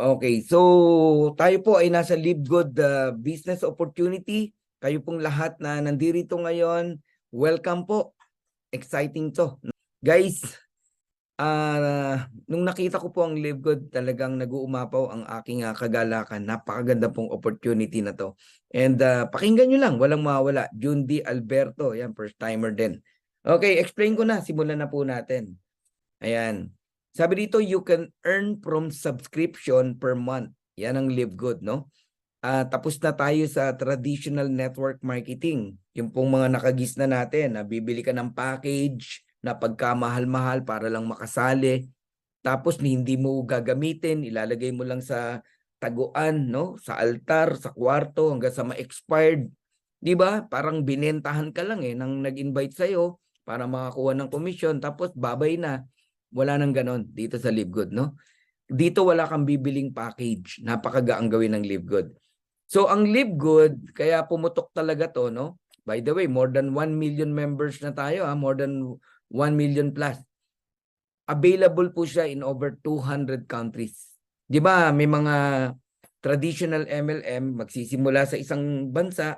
Okay, so tayo po ay nasa Live Good Business Opportunity. Kayo pong lahat na nandito ngayon, welcome po. Exciting to. Guys, nung nakita ko po ang Live Good, talagang nag-uumapaw ang aking kagalakan. Napakaganda pong opportunity na to. And pakinggan nyo lang, walang mawala. June D. Alberto, yan, first timer din. Okay, explain ko na. Simulan na po natin. Ayan. Sabi dito, you can earn from subscription per month. Yan ang Live Good, no? Tapos na tayo sa traditional network marketing. Yung pong mga nakagis na natin, na bibili ka ng package na pagkamahal-mahal para lang makasali. Tapos hindi mo gagamitin, ilalagay mo lang sa taguan, no? Sa altar, sa kwarto, hanggang sa ma-expired. Di ba? Parang binentahan ka lang nang nag-invite sa'yo para makakuha ng commission. Tapos babay na. Wala nang ganon dito sa Live Good, no? Dito wala kang bibiling package. Napakagaang gawin ng Live Good. So ang Live Good, kaya pumutok talaga to, no? By the way, more than 1 million members na tayo, more than 1 million plus. Available po siya in over 200 countries. 'Di ba? May mga traditional MLM magsisimula sa isang bansa,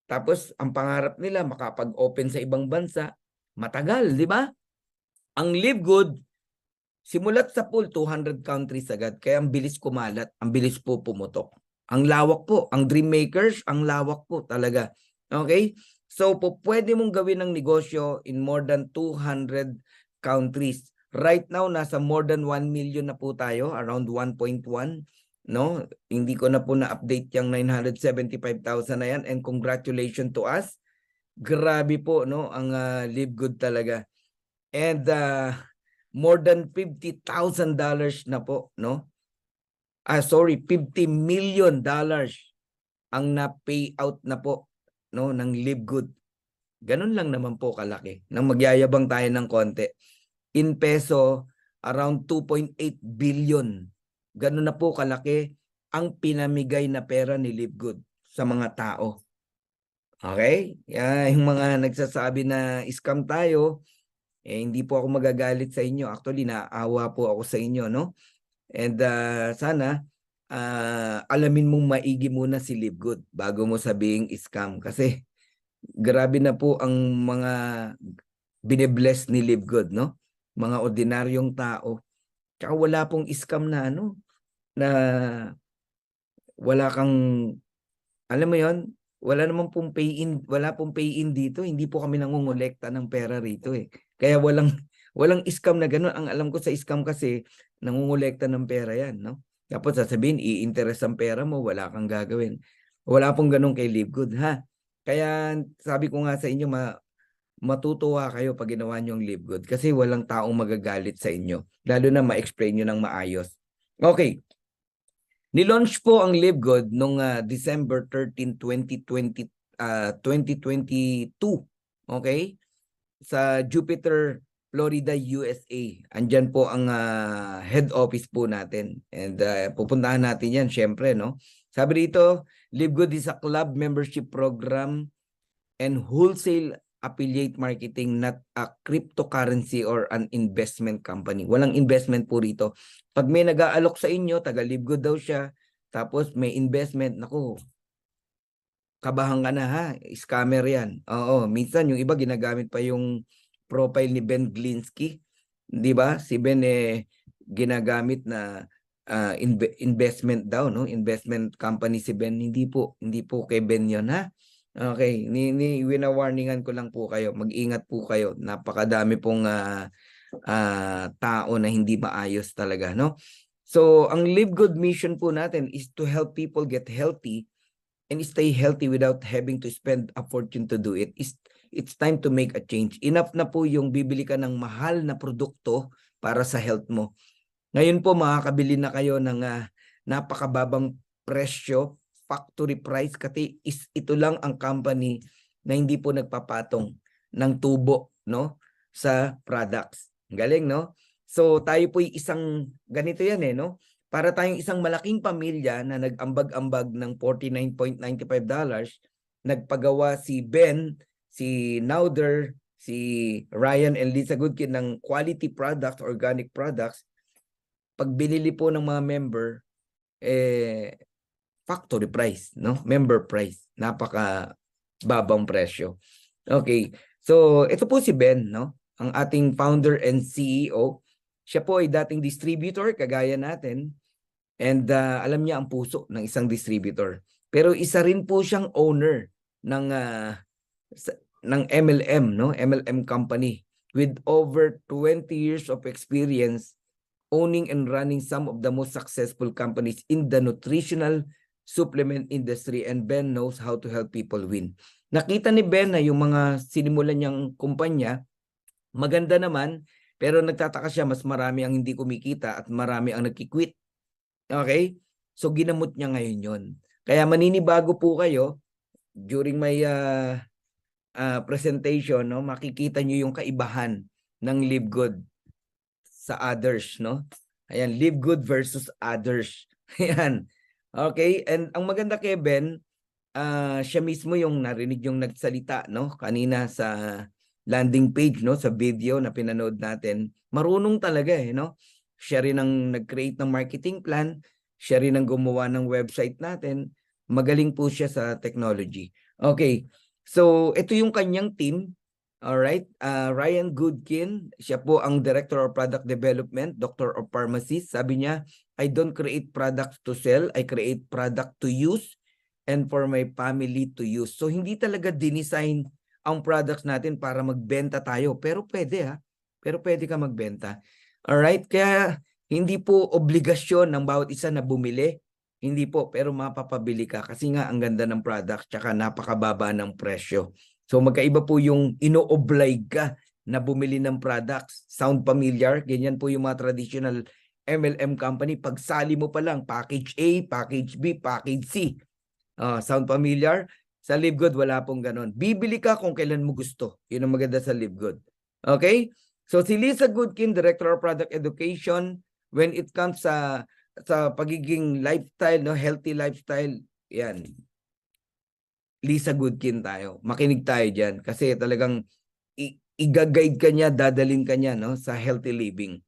tapos ang pangarap nila makapag-open sa ibang bansa. Matagal, 'di ba? Ang Live Good, simulat sa pool, 200 countries agad. Kaya ang bilis kumalat, ang bilis po pumutok. Ang lawak po, ang Dream Makers, ang lawak po talaga. Okay? So, po pwede mong gawin ng negosyo in more than 200 countries. Right now, nasa more than 1 million na po tayo, around 1.1. No? Hindi ko na po na-update yung 975,000 na yan. And congratulations to us. Grabe po, no? Ang Live Good talaga. And more than $50,000 na po, no? $50 million ang na-payout na po, no, ng Live Good. Ganun lang naman po kalaki. Nang magyayabang tayo ng konti. In peso, around 2.8 billion. Ganun na po kalaki ang pinamigay na pera ni Live Good sa mga tao. Okay? Yung mga nagsasabi na scam tayo, hindi po ako magagalit sa inyo. Actually, naawa po ako sa inyo, no? And sana alamin mong maigi muna si Live Good bago mo sabing scam. Kasi grabe na po ang mga bine-bless ni Live Good, no? Mga ordinaryong tao. Tsaka wala pong scam na na wala kang, alam mo yon, wala namang pong pay-in, wala pong pay-in dito. Hindi po kami nangungulekta ng pera rito Kaya walang scam na gano'n. Ang alam ko sa scam kasi, nangungulekta ng pera yan, no? Tapos sasabihin, i-interest ang pera mo, wala kang gagawin. Wala pong ganun kay Live Good, ha? Kaya sabi ko nga sa inyo, matutuwa kayo pag ginawa nyo ang Live Good kasi walang taong magagalit sa inyo. Lalo na ma-explain nyo ng maayos. Okay. Nilaunch po ang Live Good noong December 13, 2022. Okay? Sa Jupiter, Florida, USA. Andyan po ang head office po natin. And pupuntahan natin yan, syempre, no? Sabi dito, Live Good is a club membership program and wholesale affiliate marketing, not a cryptocurrency or an investment company. Walang investment po rito. Pag may nag-aalok sa inyo, taga-Live Good daw siya, tapos may investment, naku, kabahan ka na ha, scammer yan. Oo, minsan yung iba ginagamit pa yung profile ni Ben Glinsky. Di ba? Si Ben ginagamit na investment daw, no? Investment company si Ben. Hindi po kay Ben yon, ha? Okay, wina-warningan ko lang po kayo. Mag-ingat po kayo. Napakadami pong tao na hindi maayos talaga, no? So, ang Live Good mission po natin is to help people get healthy and stay healthy without having to spend a fortune to do it. It's time to make a change. Enough na po yung bibili ka ng mahal na produkto para sa health mo. Ngayon po makakabili na kayo ng napakababang presyo, factory price, kasi ito lang ang company na hindi po nagpapatong ng tubo, no, sa products. Galing, no? So tayo po isang ganito yan no? Para tayong isang malaking pamilya na nag-ambag-ambag ng $49.95, nagpagawa si Ben, si Nauder, si Ryan and Lisa Goodkin ng quality products, organic products. Pag binili po ng mga member, factory price, no? Member price. Napaka babang presyo. Okay. So, ito po si Ben, no? Ang ating founder and CEO. Siya po ay dating distributor, kagaya natin. And alam niya ang puso ng isang distributor. Pero isa rin po siyang owner ng ng MLM, no? MLM company with over 20 years of experience owning and running some of the most successful companies in the nutritional supplement industry, and Ben knows how to help people win. Nakita ni Ben na yung mga sinimulan niyang kumpanya, maganda naman, pero nagtataka siya mas marami ang hindi kumikita at marami ang nagki-quit. Okay? So ginamot niya ngayon yon. Kaya maninibago po kayo during my presentation, no? Makikita niyo yung kaibahan ng Live Good sa others, no? Ayan, live good versus others. Ayan. Okay, and ang maganda kay Ben, siya mismo yung narinig yung nagsalita, no? Kanina sa landing page, no? Sa video na pinanood natin. Marunong talaga no? Siya rin ang nag-create ng marketing plan. Siya rin ang gumawa ng website natin. Magaling po siya sa technology. Okay, so ito yung kanyang team. Alright, Ryan Goodkin, siya po ang Director of Product Development, Doctor of Pharmacy. Sabi niya, I don't create products to sell, I create product to use and for my family to use. So hindi talaga dinesign ang products natin para magbenta tayo. Pero pwede pero pwede ka magbenta. Alright, kaya hindi po obligasyon ng bawat isa na bumili. Hindi po, pero mapapabili ka kasi nga ang ganda ng product tsaka napakababa ng presyo. So magkaiba po yung ino-oblige ka na bumili ng products. Sound familiar? Ganyan po yung mga traditional MLM company. Pagsali mo pa lang, package A, package B, package C. Sound familiar? Sa Live Good, wala pong ganon. Bibili ka kung kailan mo gusto. Yun ang maganda sa Live Good. Okay? So si Lisa Goodkin, Director of Product Education, when it comes sa pagiging lifestyle, no, healthy lifestyle, yan. Lisa Goodkin tayo. Makinig tayo dyan kasi talagang i-guide ka niya, dadalhin ka niya, no, sa healthy living.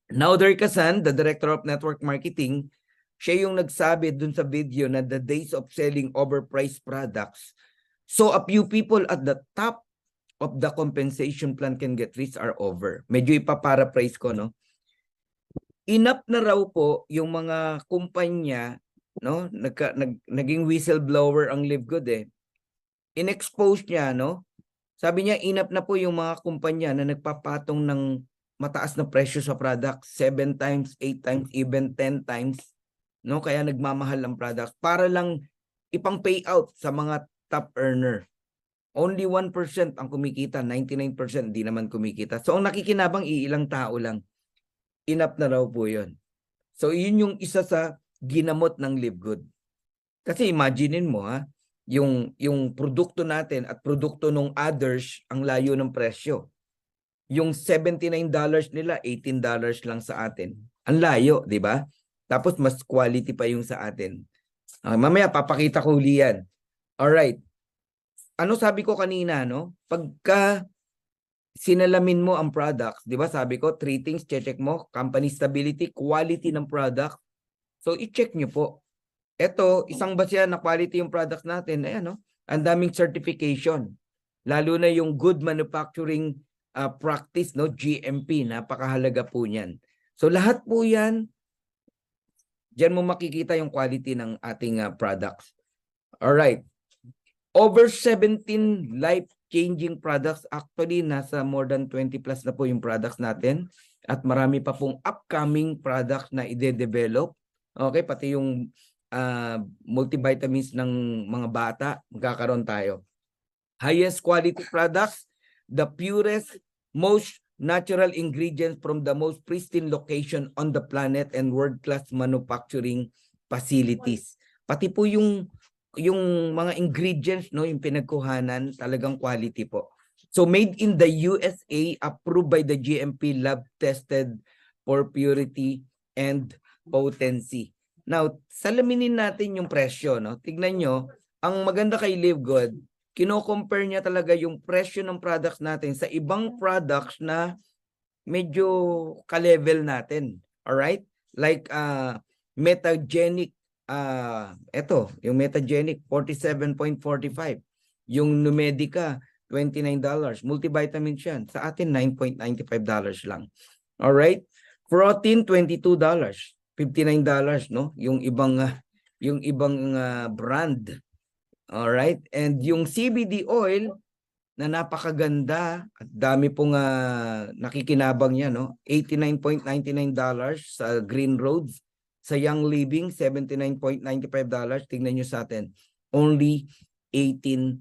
Nauder Kasan, the Director of Network Marketing, siya yung nagsabi dun sa video na the days of selling overpriced products. So a few people at the top of the compensation plan can get rich are over. Medyo ipaparaphrase ko, no? Enough na raw po yung mga kumpanya, no? Naging whistleblower ang Live Good In-expose niya, no? Sabi niya, enough na po yung mga kumpanya na nagpapatong ng mataas na presyo sa product, 7 times, 8 times, even 10 times, no? Kaya nagmamahal ang product para lang ipang payout sa mga top earner. Only 1% ang kumikita, 99% di naman kumikita. So ang nakikinabang iilang tao lang. Enough na raw po yun. So yun yung isa sa ginamot ng Live Good. Kasi imaginein mo yung produkto natin at produkto ng others ang layo ng presyo. Yung $79 nila, $18 lang sa atin. Ang layo, di ba? Tapos mas quality pa yung sa atin. Mamaya papakita ko uli yan. Alright. Ano sabi ko kanina, no? Pagka sinalamin mo ang products, di ba sabi ko, 3 things, check mo, company stability, quality ng product. So, i-check nyo po. Ito, isang basya na quality yung products natin, ayan, no? Ang daming certification. Lalo na yung good manufacturing practice, no? GMP, napakahalaga po niyan. So, lahat po yan, diyan mo makikita yung quality ng ating products. Alright. Over 17 life-changing products. Actually, nasa more than 20 plus na po yung products natin. At marami pa pong upcoming products na ide-develop. Okay, pati yung multivitamins ng mga bata, magkakaroon tayo. Highest quality products, the purest, most natural ingredients from the most pristine location on the planet and world-class manufacturing facilities. Pati po yung mga ingredients, no, yung pinagkuhanan, talagang quality po. So made in the USA, approved by the GMP lab, tested for purity and potency. Now, salaminin natin yung presyo, no? Tignan nyo, ang maganda kay Live Good, kino-compare niya talaga yung presyo ng products natin sa ibang products na medyo ka-level natin. Alright? Like Metagenic, eto, yung Metagenic, 47.45. Yung Numedica, $29. Multivitamins yan. Sa atin, $9.95 lang. Alright? Protein, $22. $59, no? Yung ibang brand. Alright? And yung CBD oil na napakaganda at dami pong nakikinabang niya, no? $89.99 sa Green Roads. Sa Young Living, $79.95. Tingnan nyo sa atin. Only $18.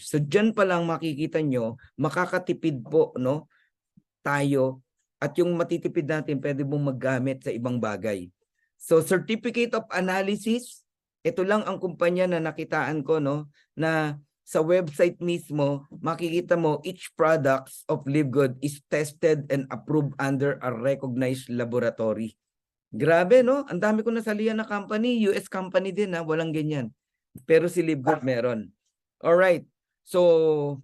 So dyan pa lang makikita nyo, makakatipid po, no? Tayo. At yung matitipid natin, pwede mong maggamit sa ibang bagay. So Certificate of Analysis, ito lang ang kumpanya na nakitaan ko, no? Na sa website mismo, makikita mo each products of Live Good is tested and approved under a recognized laboratory. Grabe, no? Ang dami ko nasalihan na company, US company din, ha? Walang ganyan. Pero si Live Good meron. Alright. So,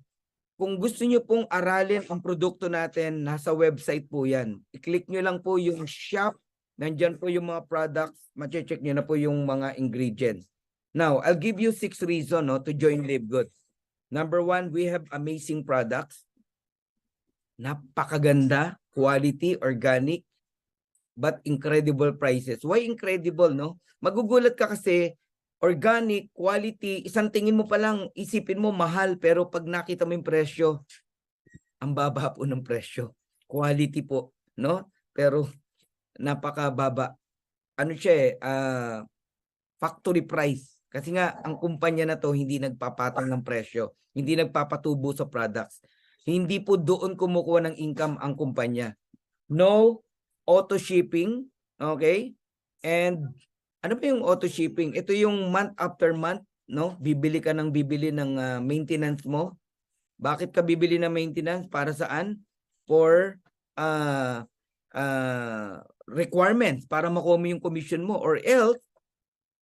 kung gusto nyo pong aralin ang produkto natin, nasa website po yan. I-click nyo lang po yung shop. Nandyan po yung mga products. Mache-check nyo na po yung mga ingredients. Now, I'll give you 6 reasons, no, to join Live Good. Number 1, we have amazing products. Napakaganda, quality, organic, but incredible prices. Why incredible, no? Magugulat ka kasi, organic, quality, isang tingin mo pa lang, isipin mo mahal, pero pag nakita mo yung presyo, ang baba po ng presyo. Quality po, no? Pero napakababa. Ano siya factory price. Kasi nga, ang kumpanya na to hindi nagpapatong ng presyo. Hindi nagpapatubo sa products. Hindi po doon kumukuha ng income ang kumpanya. No auto shipping. Okay? And ano pa yung auto shipping? Ito yung month after month. No? Bibili ka ng bibili ng maintenance mo. Bakit ka bibili ng maintenance? Para saan? For requirements. Para makuha mo yung commission mo. Or else,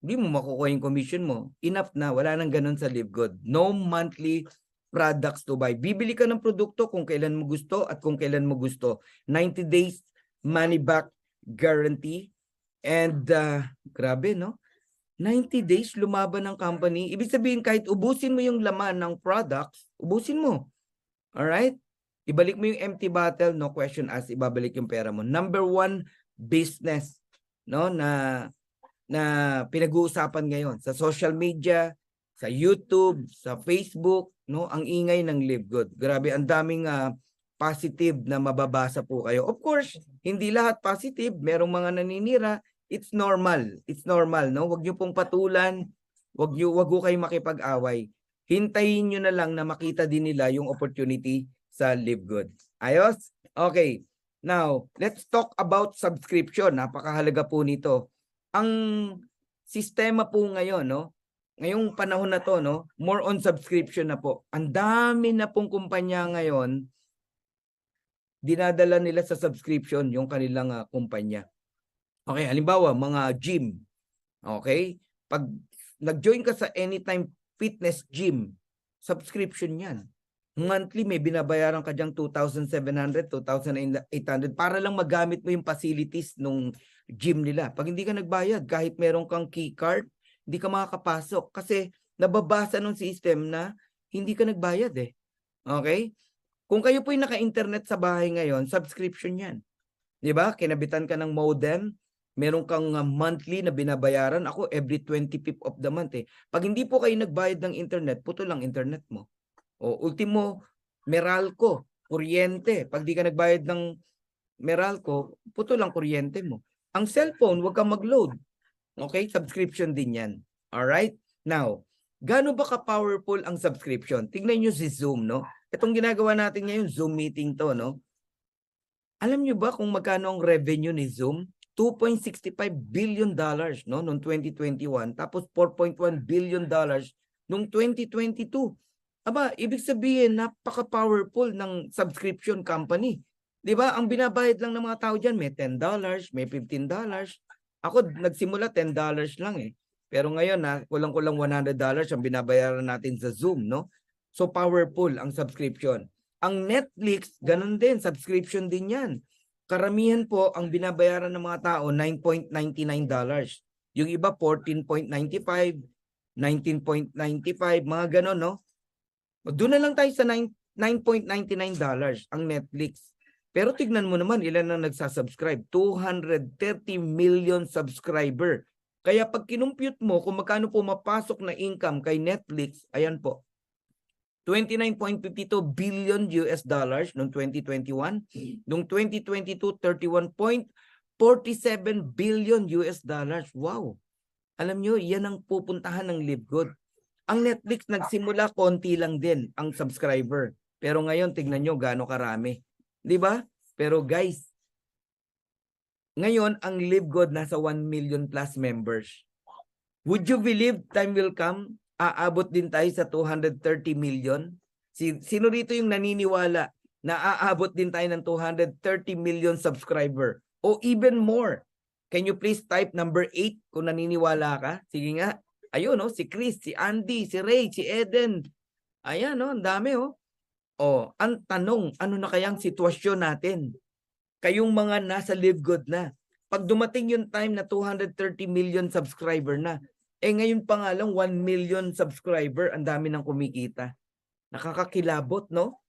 hindi mo makukuha yung commission mo. Enough na. Wala nang ganun sa Live Good. No monthly products to buy. Bibili ka ng produkto kung kailan mo gusto at kung kailan mo gusto. 90 days money back guarantee. And grabe, no? 90 days lumaban ng company. Ibig sabihin, kahit ubusin mo yung laman ng products, ubusin mo. Alright? Ibalik mo yung empty bottle, no question asked, ibabalik yung pera mo. Number 1, business, no? Na pinag-uusapan ngayon sa social media, sa YouTube, sa Facebook, no? Ang ingay ng Live Good. Grabe, ang daming positive na mababasa po kayo. Of course, hindi lahat positive, merong mga naninira. It's normal. It's normal, no? Huwag niyo pong patulan, wag ho kayong makipag-away. Hintayin niyo na lang na makita din nila yung opportunity sa Live Good. Ayos? Okay. Now, let's talk about subscription. Napakahalaga po nito. Ang sistema po ngayon, no? Ngayong panahon na to, no? More on subscription na po. Ang dami na pong kumpanya ngayon, dinadala nila sa subscription yung kanilang kumpanya. Okay, halimbawa, mga gym. Okay? Pag nag-join ka sa Anytime Fitness Gym, subscription yan. Monthly, may binabayaran ka dyang 2,700, 2,800 para lang magamit mo yung facilities nung gym nila. Pag hindi ka nagbayad, kahit meron kang key card, hindi ka makakapasok kasi nababasa ng system na hindi ka nagbayad eh. Okay? Kung kayo po yung naka-internet sa bahay ngayon, subscription yan. Di ba? Kinabitan ka ng modem, meron kang monthly na binabayaran. Ako, every 25th of the month eh. Pag hindi po kayo nagbayad ng internet, puto lang internet mo. O ultimo, Meralco, kuryente. Pag di ka nagbayad ng Meralco, puto lang kuryente mo. Ang cellphone, huwag kang mag-load. Okay? Subscription din yan. Alright? Now, gaano ba ka-powerful ang subscription? Tingnan nyo si Zoom, no? Itong ginagawa natin ngayon, Zoom meeting to, no? Alam nyo ba kung magkano ang revenue ni Zoom? $2.65 billion, no? Noong 2021. Tapos $4.1 billion noong 2022. Aba, ibig sabihin, napaka-powerful ng subscription company. Di ba? Ang binabayad lang ng mga tao dyan, may $10, may $15. Ako, nagsimula $10 lang eh. Pero ngayon, kulang-kulang $100 ang binabayaran natin sa Zoom, no? So, powerful ang subscription. Ang Netflix, ganun din, subscription din yan. karamihan po ang binabayaran ng mga tao $9.99. Yung iba 14.95, 19.95, mga ganon, no? Doon na lang tayo sa $9.99 ang Netflix. Pero tignan mo naman ilan ang nagsasubscribe. 230 million subscriber. Kaya pag kinumpute mo kung magkano pumapasok na income kay Netflix, ayan po. 29.52 billion US dollars noong 2021. Noong 2022, 31.47 billion US dollars. Wow! Alam nyo, yan ang pupuntahan ng Live Good. Ang Netflix nagsimula konti lang din ang subscriber. Pero ngayon tignan nyo gaano karami. 'Di ba? Pero guys, ngayon ang Live Good nasa 1 million plus members. Would you believe time will come, aabot din tayo sa 230 million? Sino rito yung naniniwala na aabot din tayo ng 230 million subscriber o even more? Can you please type number 8 kung naniniwala ka? Sige nga. Ayun, no? Si Chris, si Andy, si Ray, si Eden. Ayan, no? Ang dami, oh. Oh, ang tanong, ano na kayang sitwasyon natin? Kayong mga nasa Live Good na. Pag dumating yung time na 230 million subscriber na, ngayon pa nga lang 1 million subscriber, ang dami nang kumikita. Nakakakilabot, no?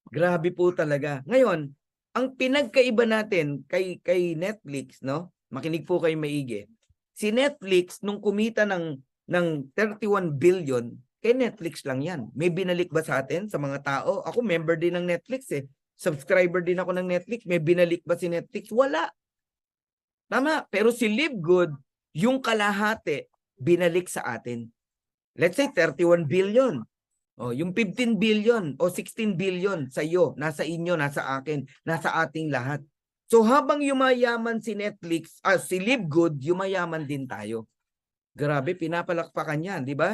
Grabe po talaga. Ngayon, ang pinagkaiba natin kay Netflix, no? Makinig po kayo maigi. Si Netflix, nung kumita ng 31 billion, kay Netflix lang yan. May binalik ba sa atin, sa mga tao? Ako, member din ng Netflix eh. Subscriber din ako ng Netflix. May binalik ba si Netflix? Wala. Tama. Pero si Live Good, yung kalahati, binalik sa atin. Let's say 31 billion. O, yung 15 billion o 16 billion sa iyo, nasa inyo, nasa akin, nasa ating lahat. So habang yumayaman si Netflix, si Live Good, yumayaman din tayo. Grabe, pinapalakpakan yan, di ba?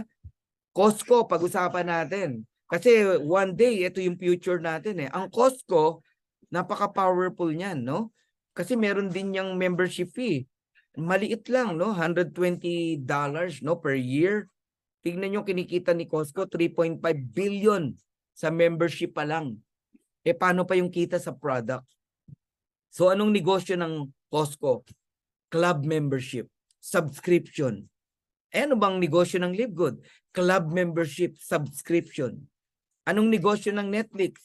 Costco, pag-usapan natin. Kasi one day, ito yung future natin eh. Ang Costco, napaka-powerful niyan, no? Kasi meron din yung membership fee. Maliit lang, no? $120, no, per year. Tingnan nyo kinikita ni Costco, 3.5 billion sa membership pa lang. Paano pa yung kita sa product? So anong negosyo ng Costco? Club membership, subscription. Ano bang negosyo ng Live Good? Club membership, subscription. Anong negosyo ng Netflix?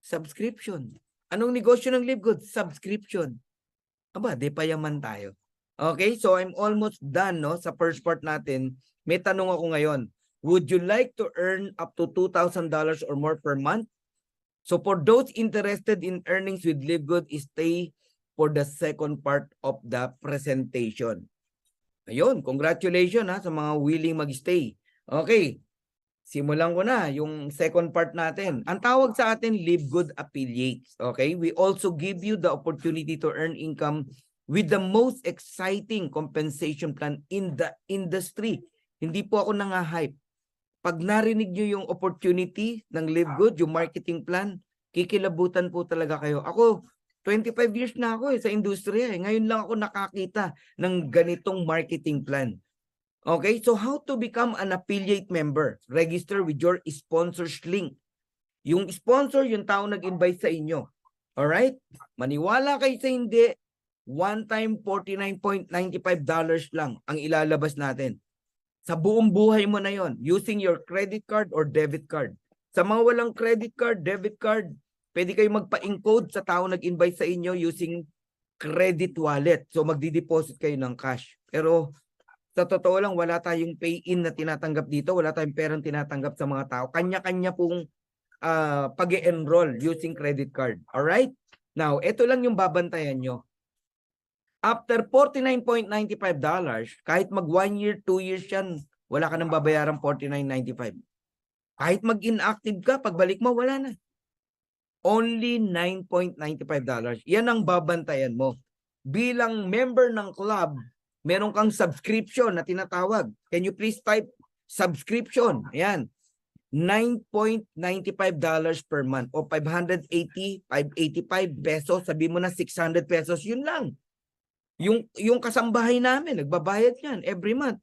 Subscription. Anong negosyo ng Live Good? Subscription. Aba, di payaman tayo. Okay, so I'm almost done, no, sa first part natin. May tanong ako ngayon. Would you like to earn up to $2,000 or more per month? So for those interested in earnings with Live Good, stay for the second part of the presentation. Ayun, congratulations sa mga willing mag-stay. Okay, simulan ko na yung second part natin. Ang tawag sa atin, Live Good Affiliates. Okay, we also give you the opportunity to earn income with the most exciting compensation plan in the industry. Hindi po ako nang-hype. Pag narinig nyo yung opportunity ng Live Good, yung marketing plan, kikilabutan po talaga kayo. Ako, 25 years na ako sa industriya. Ngayon lang ako nakakita ng ganitong marketing plan. Okay, so how to become an affiliate member? Register with your sponsor's link. Yung sponsor, yung tao nag-invite sa inyo. Alright? Maniwala kayo sa hindi, one time $49.95 lang ang ilalabas natin. Sa buong buhay mo na yon, using your credit card or debit card. Sa mga walang credit card, debit card, pwede kayo magpa-encode sa tao nag-invite sa inyo using credit wallet. So magdi-deposit kayo ng cash. Pero sa totoo lang, wala tayong pay-in na tinatanggap dito. Wala tayong perang tinatanggap sa mga tao. Kanya-kanya pong pag-e-enroll using credit card. Alright? Now, ito lang yung babantayan nyo. After $49.95, kahit mag 1 year, 2 years yan, wala ka nang babayarang $49.95. Kahit mag-inactive ka, pagbalik mo, wala na. Only $9.95. Yan ang babantayan mo. Bilang member ng club, meron kang subscription na tinatawag. Can you please type subscription? Ayan. $9.95 per month o 585 pesos. Sabi mo na 600 pesos. Yun lang. Yung kasambahay namin, nagbabayad yan every month.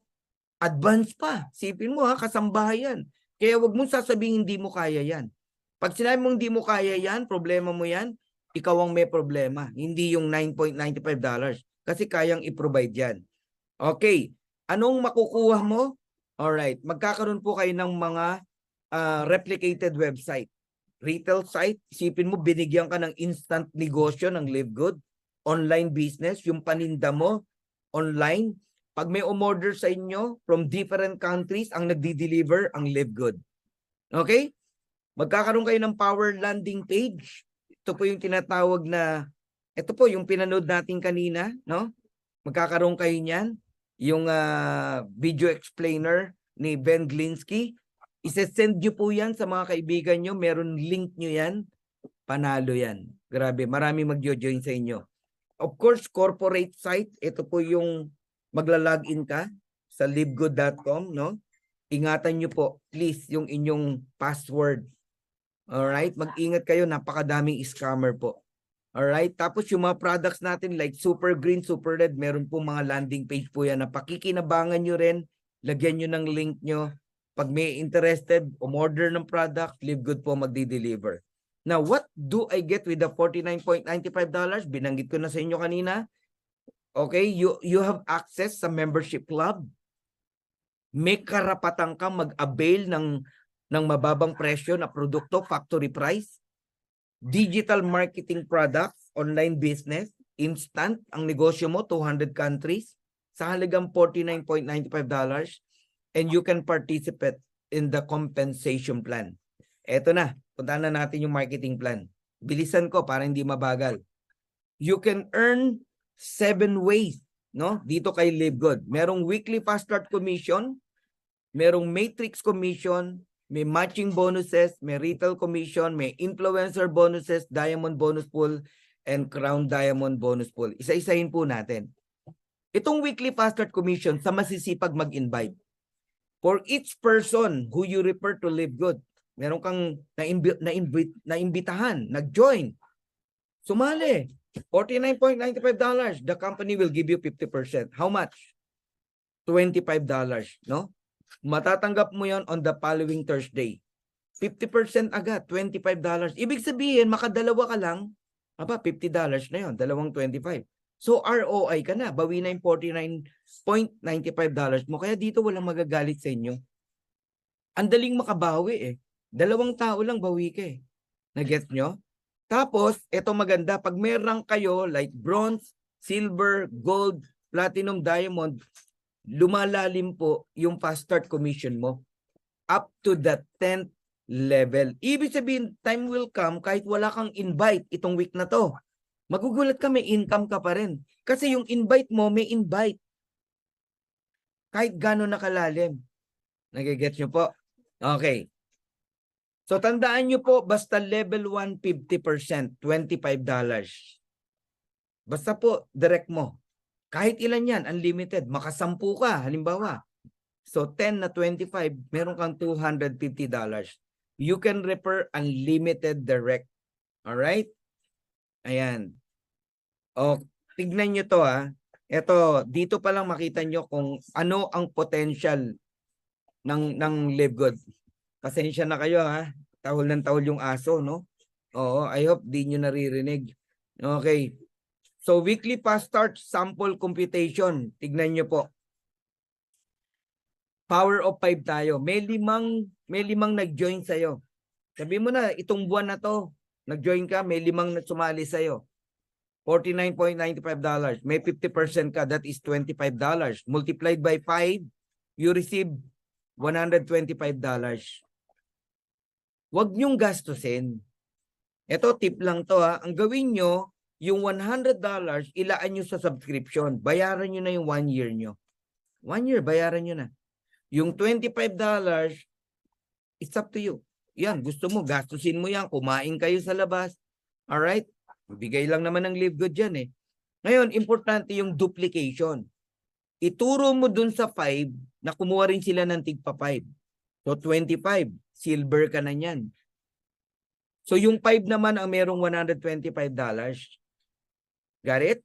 Advance pa. Sipin mo ha, kasambahay yan. Kaya wag mong sasabihin hindi mo kaya yan. Pag sinabi mong hindi mo kaya yan, problema mo yan, ikaw ang may problema, hindi yung $9.95 kasi kayang i-provide yan. Okay, anong makukuha mo? Alright, magkakaroon po kayo ng mga replicated website. Retail site, isipin mo, binigyan ka ng instant negosyo ng Live Good. Online business, yung paninda mo, online. Pag may umorder sa inyo from different countries, ang nagdi-deliver ang Live Good. Okay? Magkakaroon kayo ng power landing page. Ito po yung tinatawag na, ito po yung pinanood natin kanina, no? Magkakaroon kayo niyan. Yung video explainer ni Ben Glinsky. Isesend nyo po yan sa mga kaibigan nyo. Meron link nyo yan. Panalo yan. Grabe, marami mag-join sa inyo. Of course, corporate site. Ito po yung magla-login ka sa livegood.com, no? Ingatan nyo po, please, yung inyong password. Alright? Mag-ingat kayo, napakadaming scammer po. Alright? Tapos yung mga products natin like Super Green, Super Red, meron po mga landing page po yan na pakikinabangan nyo rin. Lagyan nyo ng link nyo. Pag may interested, umorder ng product, Live Good po magdi-deliver. Now, what do I get with the $49.95? Binanggit ko na sa inyo kanina. Okay, you have access sa membership club. May karapatan kang mag-avail ng mababang presyo na produkto, factory price. Digital marketing products, online business, instant, ang negosyo mo, 200 countries, sa halagang $49.95. And you can participate in the compensation plan. Eto na, puntahan na natin yung marketing plan. Bilisan ko para hindi mabagal. You can earn 7 ways, no? Dito kay Live Good. Merong weekly fast start commission, merong matrix commission, may matching bonuses, may retail commission, may influencer bonuses, diamond bonus pool, and crown diamond bonus pool. Isa-isahin po natin. Itong weekly fast start commission sa masisipag mag-invite. For each person who you refer to Live Good, meron kang naimbitahan, nag-join, sumali, $49.95. The company will give you 50%. How much? $25, no? Matatanggap mo yon on the following Thursday. 50% agad, $25. Ibig sabihin, makadalawa ka lang, $50 na yon, dalawang 25. So ROI ka na, bawi na yung $49.95 mo. Kaya dito walang magagalit sa inyo. Ang daling makabawi eh. 2 tao lang bawi ka eh. Na-get nyo? Tapos, ito maganda, pag may rank kayo like bronze, silver, gold, platinum, diamond, lumalalim po yung fast start commission mo up to the 10th level. Ibig sabihin, time will come kahit wala kang invite itong week na to. Magugulat ka, may income ka pa rin. Kasi yung invite mo, may invite. Kahit gano'n nakalalim. Nagigets nyo po? Okay. So tandaan nyo po, basta level 1, 50%, $25. Basta po, direct mo. Kahit ilan yan, unlimited. Makasampu ka, halimbawa. So 10 na 25, meron kang $250. You can refer unlimited direct. Alright? Ayan. O, tignan nyo to ha. Ito, dito pa lang makita nyo kung ano ang potential ng Live Good. Pasensya na kayo ha. Tahol ng tahol yung aso, no? Oo, I hope di nyo naririnig. Okay. So, weekly fast start sample computation. Tignan nyo po. Power of 5 tayo. May limang nag-join sa'yo. Sabi mo na, itong buwan na to, nag-join ka, may 5 sumali sa'yo. $49.95. May 50% ka, that is $25. Multiplied by 5, you receive $125. Huwag nyong gastusin. Ito, tip lang to ha. Ang gawin nyo, yung $100, ilaan nyo sa subscription. Bayaran nyo na yung 1 year nyo. 1 year, bayaran nyo na. Yung $25, it's up to you. Yan, gusto mo, gastusin mo yan. Kumain kayo sa labas. Alright? Bigay lang naman ng Live Good dyan eh. Ngayon, importante yung duplication. Ituro mo dun sa 5 na kumuha rin sila ng tigpa 5. So, 25. Silver ka na yan. So, yung 5 naman ang merong $125. Got it?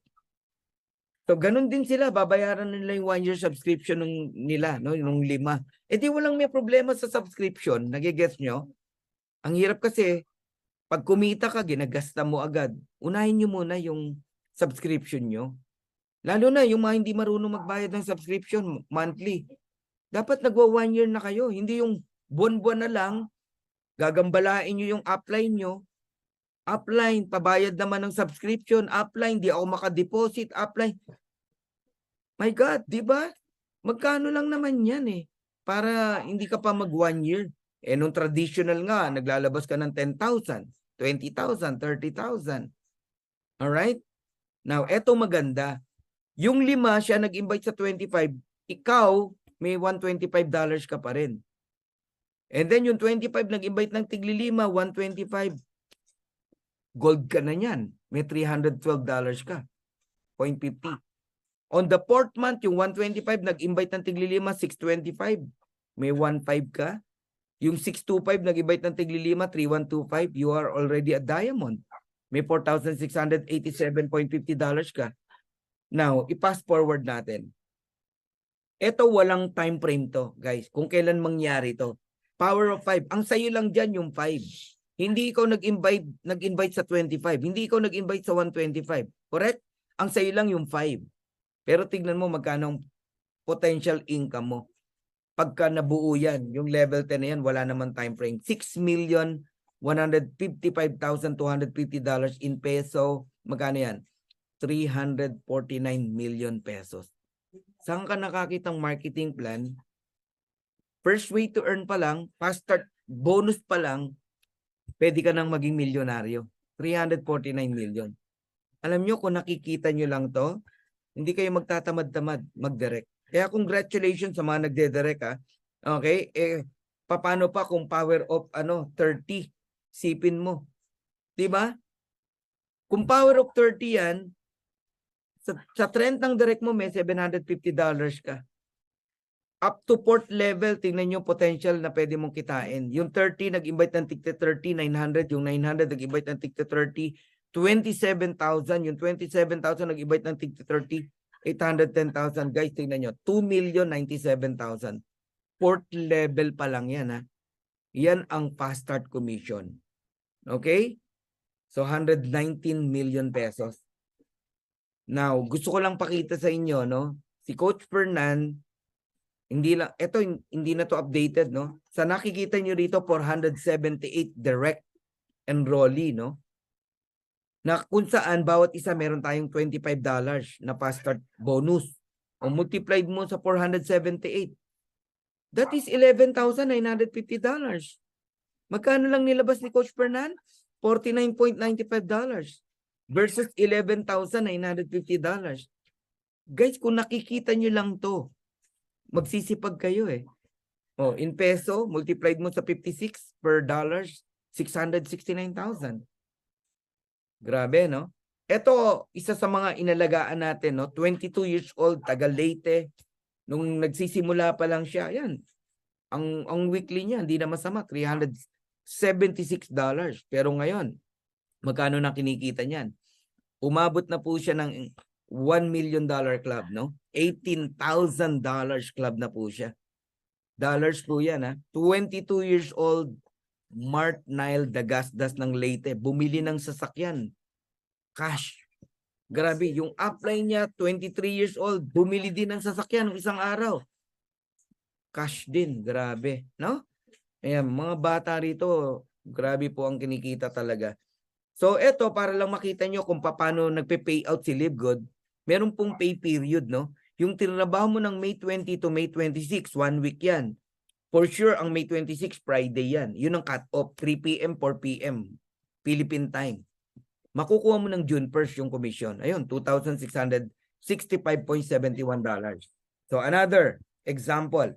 So, ganun din sila. Babayaran nila yung 1 year subscription nila, no? Yung 5. Eh di walang may problema sa subscription. Nagigets nyo? Ang hirap kasi, Pag kumita ka, ginagasta mo agad. Unahin nyo muna yung subscription nyo. Lalo na yung mga hindi marunong magbayad ng subscription monthly. Dapat nagwa 1 year na kayo. Hindi yung buwan-buwan na lang, gagambalain nyo yung upline nyo. Upline, pabayad naman ng subscription. Upline, di ako makadeposit. Upline. My God, di ba? Magkano lang naman yan eh. Para hindi ka pa mag 1 year. Eh nung traditional nga, naglalabas ka ng 10,000, 20,000, 30,000. Alright? Now, eto maganda. Yung 5, siya nag-invite sa 25, ikaw, may $125 ka pa rin. And then yung 25, nag-invite ng tigli 5, 125. Gold ka na yan. May $312 ka. 0.50. On the 4th month, yung 125, nag-invite ng tigli 5, 625. May 1.5 ka. Yung 625, nag-invite ng tigli 5, 3125. You are already a diamond. May $4,687.50 ka. Now, i-fast forward natin. Ito walang time frame to, guys. Kung kailan mangyari to. Power of 5. Ang sayo lang dyan yung 5. Hindi ikaw nag-invite sa 25. Hindi ikaw nag-invite sa 125. Correct? Ang sayo lang yung 5. Pero tignan mo magkano ang potential income mo. Pagka nabuo yan, yung level 10 na yan, wala naman time frame. $6,155,250 in peso. Magkano yan? 349 million pesos. Saan ka nakakitang marketing plan? First way to earn pa lang, fast start, bonus pa lang, pwede ka nang maging milyonaryo. 349 million. Alam nyo, kung nakikita nyo lang to, hindi kayo magtatamad-tamad mag-direct. Kaya congratulations sa mga nagde-direct ha. Okay? Paano pa kung power of 30? Sipin mo. 'Di ba? Kung power of 30 yan, sa trend ng direct mo may $750 ka. Up to 4th level, tingnan nyo potential na pwede mong kitain. Yung 30, nag-invite ng tigte 30, 900. Yung 900, nag-invite ng tigte 30, 27,000. Yung 27,000, nag-invite ng tigte 30, 810,000. Guys, tingnan nyo, 2,097,000. 4th level pa lang yan ha. Yan ang fast start commission. Okay? So 119 million pesos. Now, gusto ko lang pakita sa inyo, no? Si Coach Fernan, hindi na to updated, no? Sa nakikita nyo rito, 478 direct enrollee, no? Na kung saan bawat isa meron tayong $25 na fast start bonus. O multiplied mo sa 478. That is $11,950. Magkano lang nilabas ni Coach Fernan? $49.95 versus $11,950. Guys, kung nakikita nyo lang to, magsisipag kayo eh. Oh, in peso, multiplied mo sa 56 per dollars, 669,000. Grabe, no? Ito, isa sa mga inalagaan natin, no? 22 years old, taga Leyte. Nung nagsisimula pa lang siya, yan. Ang weekly niya, hindi na masama, $376. Pero ngayon, magkano na kinikita niyan? Umabot na po siya ng $1 million club, no? $18,000 club na po siya. Dollars po yan, ha? 22 years old, Mart Nile Dagasdas ng Leyte. Bumili ng sasakyan. Cash. Grabe, yung upline niya, 23 years old, bumili din ng sasakyan ng isang araw. Cash din, grabe, no? Ayan, mga bata rito, grabe po ang kinikita talaga. So, eto, para lang makita nyo kung paano nagpe-payout si LiveGood, meron pong pay period, no? Yung tinrabaho mo ng May 20 to May 26, 1 week yan. For sure, ang May 26, Friday yan. Yun ang cut-off, 3 p.m., 4 p.m. Philippine time. Makukuha mo ng June 1st yung commission. Ayun, $2,665.71. So, another example.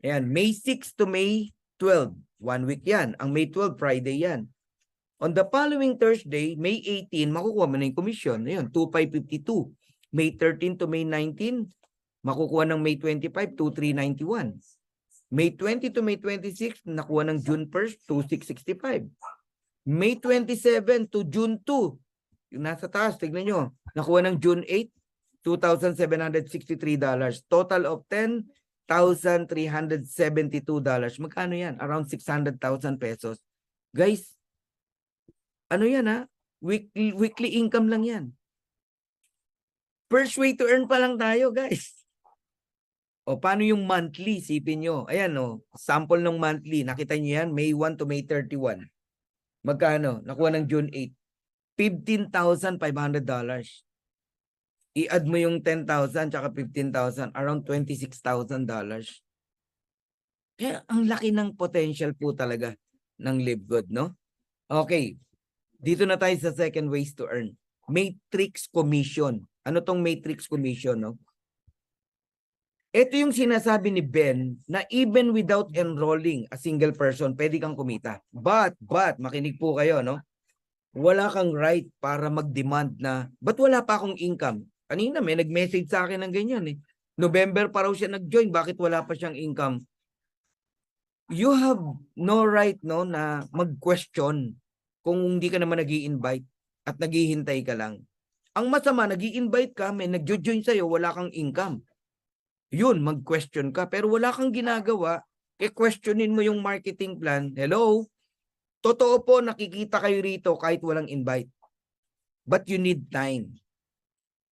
Ayan, May 6 to May 12. 1 week yan. Ang May 12, Friday yan. On the following Thursday, May 18, makukuha mo na yung commission. Ayun, 2,552. May 13 to May 19, makukuha ng May 25, 2,391. May 20 to May 26, nakuha ng June 1st, 2,665. May 27 to June 2, yung nasa taas, tignan nyo, nakuha ng June 8, $2,763. Total of $10,372. Magkano yan? Around 600,000 pesos. Guys, Ano yan ha? Weekly income lang yan. First way to earn pa lang tayo, guys. O paano yung monthly? Sipin nyo. Ayan o, sample ng monthly. Nakita nyo yan? May 1 to May 31. Magkano? Nakuha ng June 8. $15,500. I-add mo yung 10,000 tsaka 15,000, around $26,000. Kaya ang laki ng potential po talaga ng Live Good, no? Okay, dito na tayo sa second ways to earn. Matrix commission. Ano tong matrix commission, no? Ito yung sinasabi ni Ben na even without enrolling a single person, pwede kang kumita. But, makinig po kayo, no? Wala kang right para mag-demand na, ba't wala pa akong income? Kanina may nag-message sa akin ng ganyan eh. November pa raw siya nag-join, bakit wala pa siyang income? You have no right no na mag-question kung hindi ka naman nag-i-invite at naghihintay ka lang. Ang masama, nag-i-invite ka, may nag-join sa'yo, wala kang income. Yun, mag-question ka. Pero wala kang ginagawa, questionin mo yung marketing plan. Hello? Totoo po, nakikita kayo rito kahit walang invite. But you need time.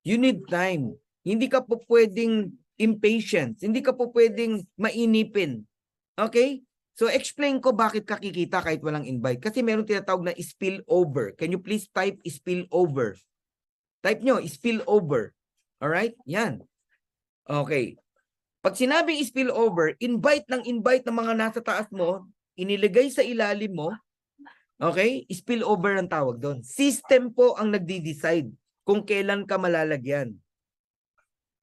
You need time. Hindi ka po pwedeng impatient. Hindi ka po pwedeng mainipin. Okay? So explain ko bakit ka kikita kahit walang invite. Kasi meron tinatawag na spillover. Can you please type spillover? Type nyo, spillover. Alright? Yan. Okay. Pag sinabing spillover, invite ng mga nasa taas mo, iniligay sa ilalim mo, okay? Spillover ang tawag doon. System po ang nagdi-decide kung kailan ka malalagyan.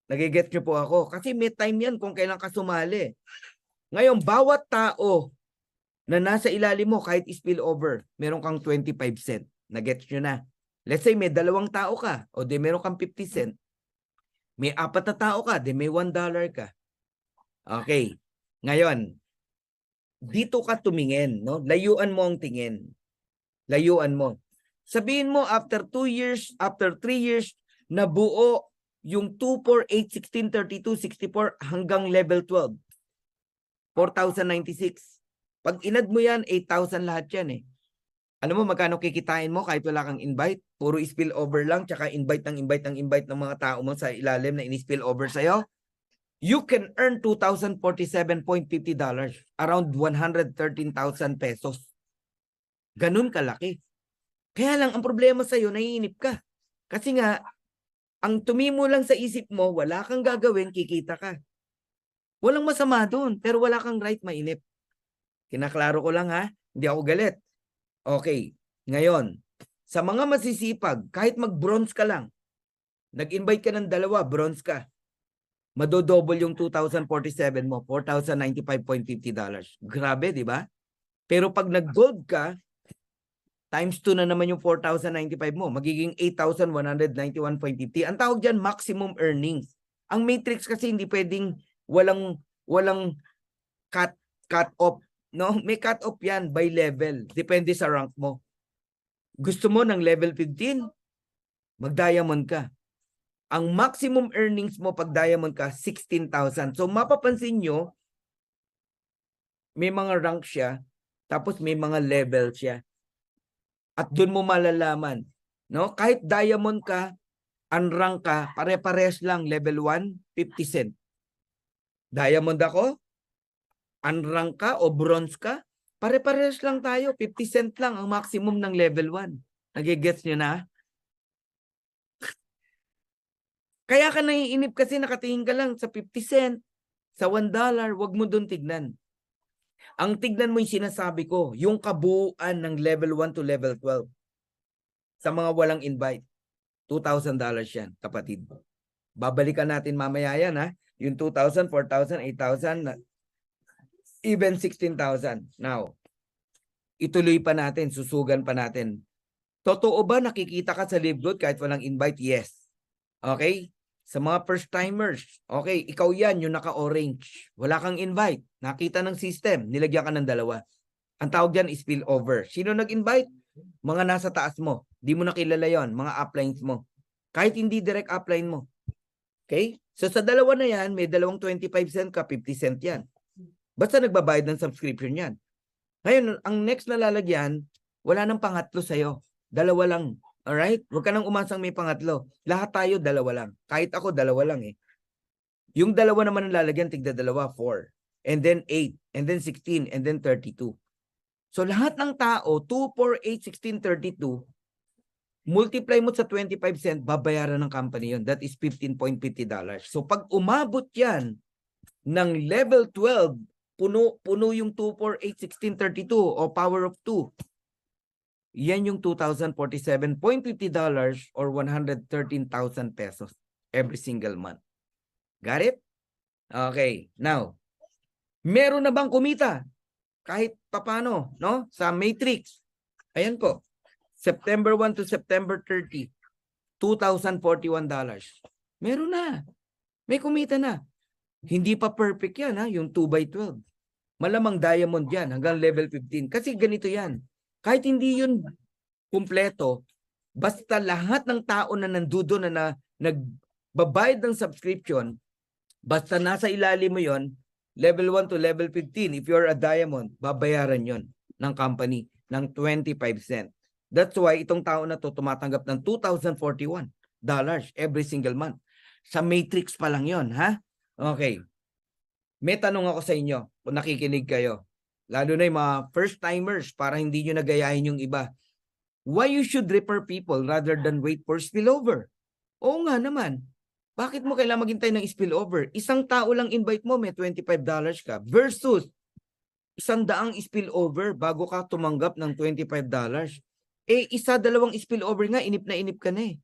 Nagigets nyo po ako. Kasi may time yan kung kailan ka sumali. Ngayon, bawat tao na nasa ilalim mo, kahit spillover, meron kang 25 cent. Nagets nyo na. Let's say may 2 tao ka, o di meron kang 50 cent. May 4 na tao ka, di may $1 ka. Okay. Ngayon, dito ka tumingin, no? Layuan mo ang tingin. Layuan mo. Sabihin mo, after 2 years, after 3 years, nabuo yung 2, 4, 8, 16, 32, 64 hanggang level 12. 4,096. Pag inad mo yan, 8,000 lahat yan eh. Alam mo magkano kikitain mo kahit wala kang invite? Puro spillover lang, tsaka invite ng mga tao mo sa ilalim na in-spill over sa'yo. You can earn $2,047.50, around 113,000 pesos. Ganun kalaki. Kaya lang, ang problema sa'yo, naiinip ka. Kasi nga, ang tumimo lang sa isip mo, wala kang gagawin, kikita ka. Walang masama doon, pero wala kang right mainip. Kinaklaro ko lang ha, hindi ako galit. Okay, ngayon, sa mga masisipag, kahit mag-bronze ka lang, nag-invite ka ng 2, bronze ka, madodouble yung 2,047 mo, $4,095.50. Grabe, di ba? Pero pag nag-gold ka, times 2 na naman yung 4,095 mo, magiging 8,191.50. Ang tawag dyan, maximum earnings. Ang matrix kasi hindi pwedeng walang cut off, no? May cut off yan by level, depende sa rank mo. Gusto mo ng level 15, mag-diamond ka. Ang maximum earnings mo pag diamond ka, 16,000. So mapapansin nyo, may mga rank siya, tapos may mga level siya. At doon mo malalaman, no? Kahit diamond ka, unrank ka, pare-pares lang, level 1, 50 cent. Diamond ako, unrank ka o bronze ka, pare-pares lang tayo, 50 cent lang ang maximum ng level 1. Nagigets nyo na? Kaya ka naiinip kasi nakatingin ka lang sa 50 cent, sa $1, wag mo doon tignan. Ang tignan mo yung sinasabi ko, yung kabuuan ng level 1 to level 12. Sa mga walang invite, $2,000 yan, kapatid. Babalikan natin mamaya yan ha. Yung 2,000, 4,000, 8,000, even 16,000. Now, ituloy pa natin, susugan pa natin. Totoo ba nakikita ka sa Live Good kahit walang invite? Yes. Okay? Sa mga first timers, okay, ikaw yan, yung naka-orange. Wala kang invite. Nakita ng system, nilagyan ka ng 2. Ang tawag dyan is spillover. Sino nag-invite? Mga nasa taas mo. Di mo nakilala yon, mga uplines mo. Kahit hindi direct upline mo. Okay? So sa 2 na yan, may 25 cent ka, 50 cent yan. Basta nagbabayad ng subscription yan. Ngayon, ang next na lalagyan, wala nang pangatlo sa'yo. Dalawa lang. Alright? Huwag ka nang umasang may pangatlo. Lahat tayo dalawa lang. Kahit ako dalawa lang eh. Yung dalawa naman ang lalagyan, tigda dalawa, 4. And then 8. And then 16. And then 32. So lahat ng tao, 2, 4, 8, 16, 32, multiply mo sa 25 cent, babayaran ng company yon. That is $15.50. So pag umabot yan ng level 12, puno yung 2, 4, 8, 16, 32 o power of 2. Yan yung $2,047.50 or 113,000 pesos every single month. Got it? Okay. Now, meron na bang kumita? Kahit papano, no? Sa matrix. Ayan po. September 1 to September 30, $2,041. Meron na. May kumita na. Hindi pa perfect yan, ha? Yung 2x12. Malamang diamond yan hanggang level 15. Kasi ganito yan. Kahit hindi yun kumpleto, basta lahat ng tao na nandudo na nagbabayad ng subscription, basta nasa ilalim mo yon, level 1 to level 15, if you're a diamond, babayaran yon ng company ng 25 cent. That's why itong tao na to tumatanggap ng $2,041 every single month. Sa matrix pa lang yon, ha? Okay. May tanong ako sa inyo kung nakikinig kayo. Lalo na yung mga first timers para hindi nyo nagayahin yung iba. Why you should refer people rather than wait for spillover? Oo nga naman. Bakit mo kailangan maghintay ng spillover? Isang tao lang invite mo, may $25 ka versus 100 spillover bago ka tumanggap ng $25. Eh, dalawang spillover nga, inip ka na eh.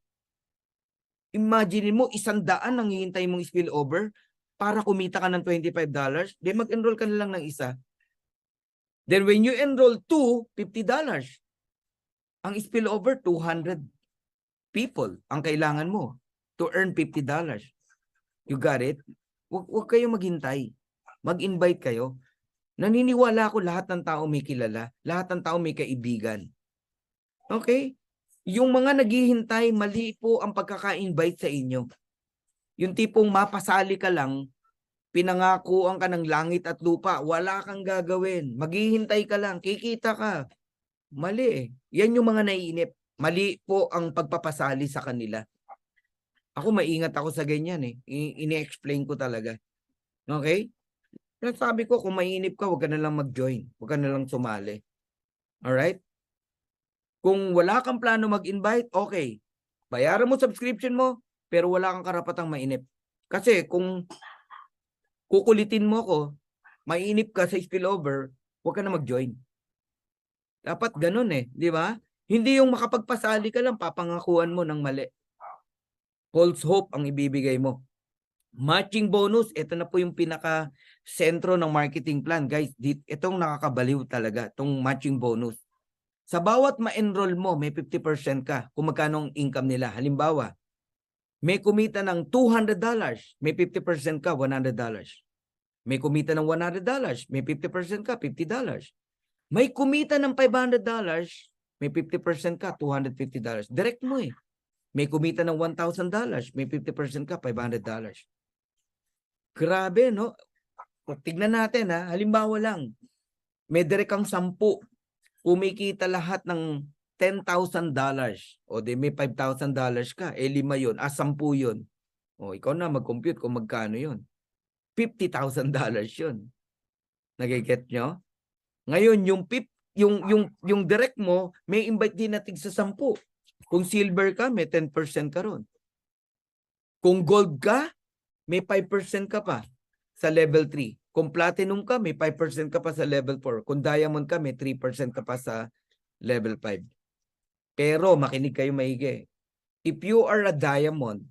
Imagine mo, 100 ang hihintay mong spillover para kumita ka ng $25. Then mag-enroll ka na lang ng isa. Then when you enroll 2, $50. Ang spillover, 200 people ang kailangan mo to earn $50. You got it? Huwag kayong maghintay. Mag-invite kayo. Naniniwala ako lahat ng tao may kilala. Lahat ng tao may kaibigan. Okay? Yung mga naghihintay, mali po ang pagkaka-invite sa inyo. Yung tipong mapasali ka lang, pinangakuan ka ng langit at lupa, wala kang gagawin. Maghihintay ka lang, kikita ka. Mali eh. Yan yung mga naiinip. Mali po ang pagpapasali sa kanila. Ako maingat ako sa ganyan eh. Ini-explain ko talaga. Okay? Sabi ko, kung mainip ka, huwag ka na lang mag-join. Huwag ka na lang sumali. Alright? Kung wala kang plano mag-invite, okay. Bayaran mo subscription mo, pero wala kang karapatang mainip. Kasi kung kukulitin mo ko, mainip ka sa spillover, huwag ka na mag-join. Dapat ganun eh, di ba? Hindi yung makapagpasali ka lang, papangakuan mo ng mali. False hope ang ibibigay mo. Matching bonus, ito na po yung pinaka-sentro ng marketing plan. Guys, itong nakakabaliw talaga, itong matching bonus. Sa bawat ma-enroll mo, may 50% ka kung magkano ang income nila. Halimbawa, may kumita ng $200, may 50% ka, $100. May kumita ng $100, may 50% ka, $50. May kumita ng $500, may 50% ka, $250. Direct mo eh. May kumita ng $1,000, may 50% ka, $500. Grabe, no? Tignan natin ha. Halimbawa lang, may direct kang 10. Kumikita lahat ng $10,000. O di may $5,000 ka. Eh 5 yun. 10 yun. O ikaw na mag-compute kung magkano yun. $50,000 yun. Nagigets nyo? Ngayon, yung direct mo, may invite din natin sa 10. Kung silver ka, may 10% ka ron. Kung gold ka, may 5% ka pa sa level 3. Kung platinum ka, may 5% ka pa sa level 4. Kung diamond ka, may 3% ka pa sa level 5. Pero makinig kayo maigi. If you are a diamond,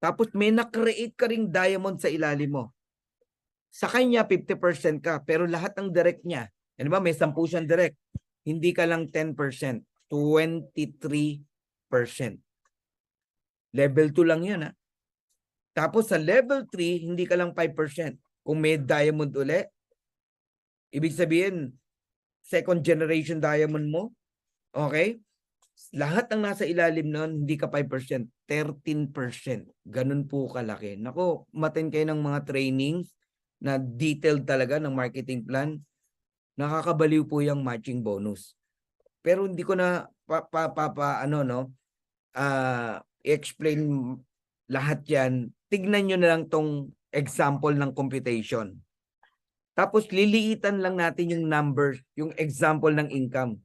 tapos may na-create ka ring diamond sa ilalim mo, sa kanya 50% ka, pero lahat ng direct niya, ano ba, may 10 siyang direct, hindi ka lang 10%, 23%. Level 2 lang yan ha. Tapos sa level 3, hindi ka lang 5%. Kung may diamond uli, ibig sabihin, second generation diamond mo, okay? Lahat ng nasa ilalim nun, hindi ka 5%, 13%. Ganun po kalaki. Nako, matin kayo ng mga trainings na detailed talaga ng marketing plan. Nakakabaliw po yung matching bonus. Pero hindi ko na ano no, i-explain lahat yan, tignan nyo na lang tong example ng computation. Tapos liliitan lang natin yung numbers, yung example ng income.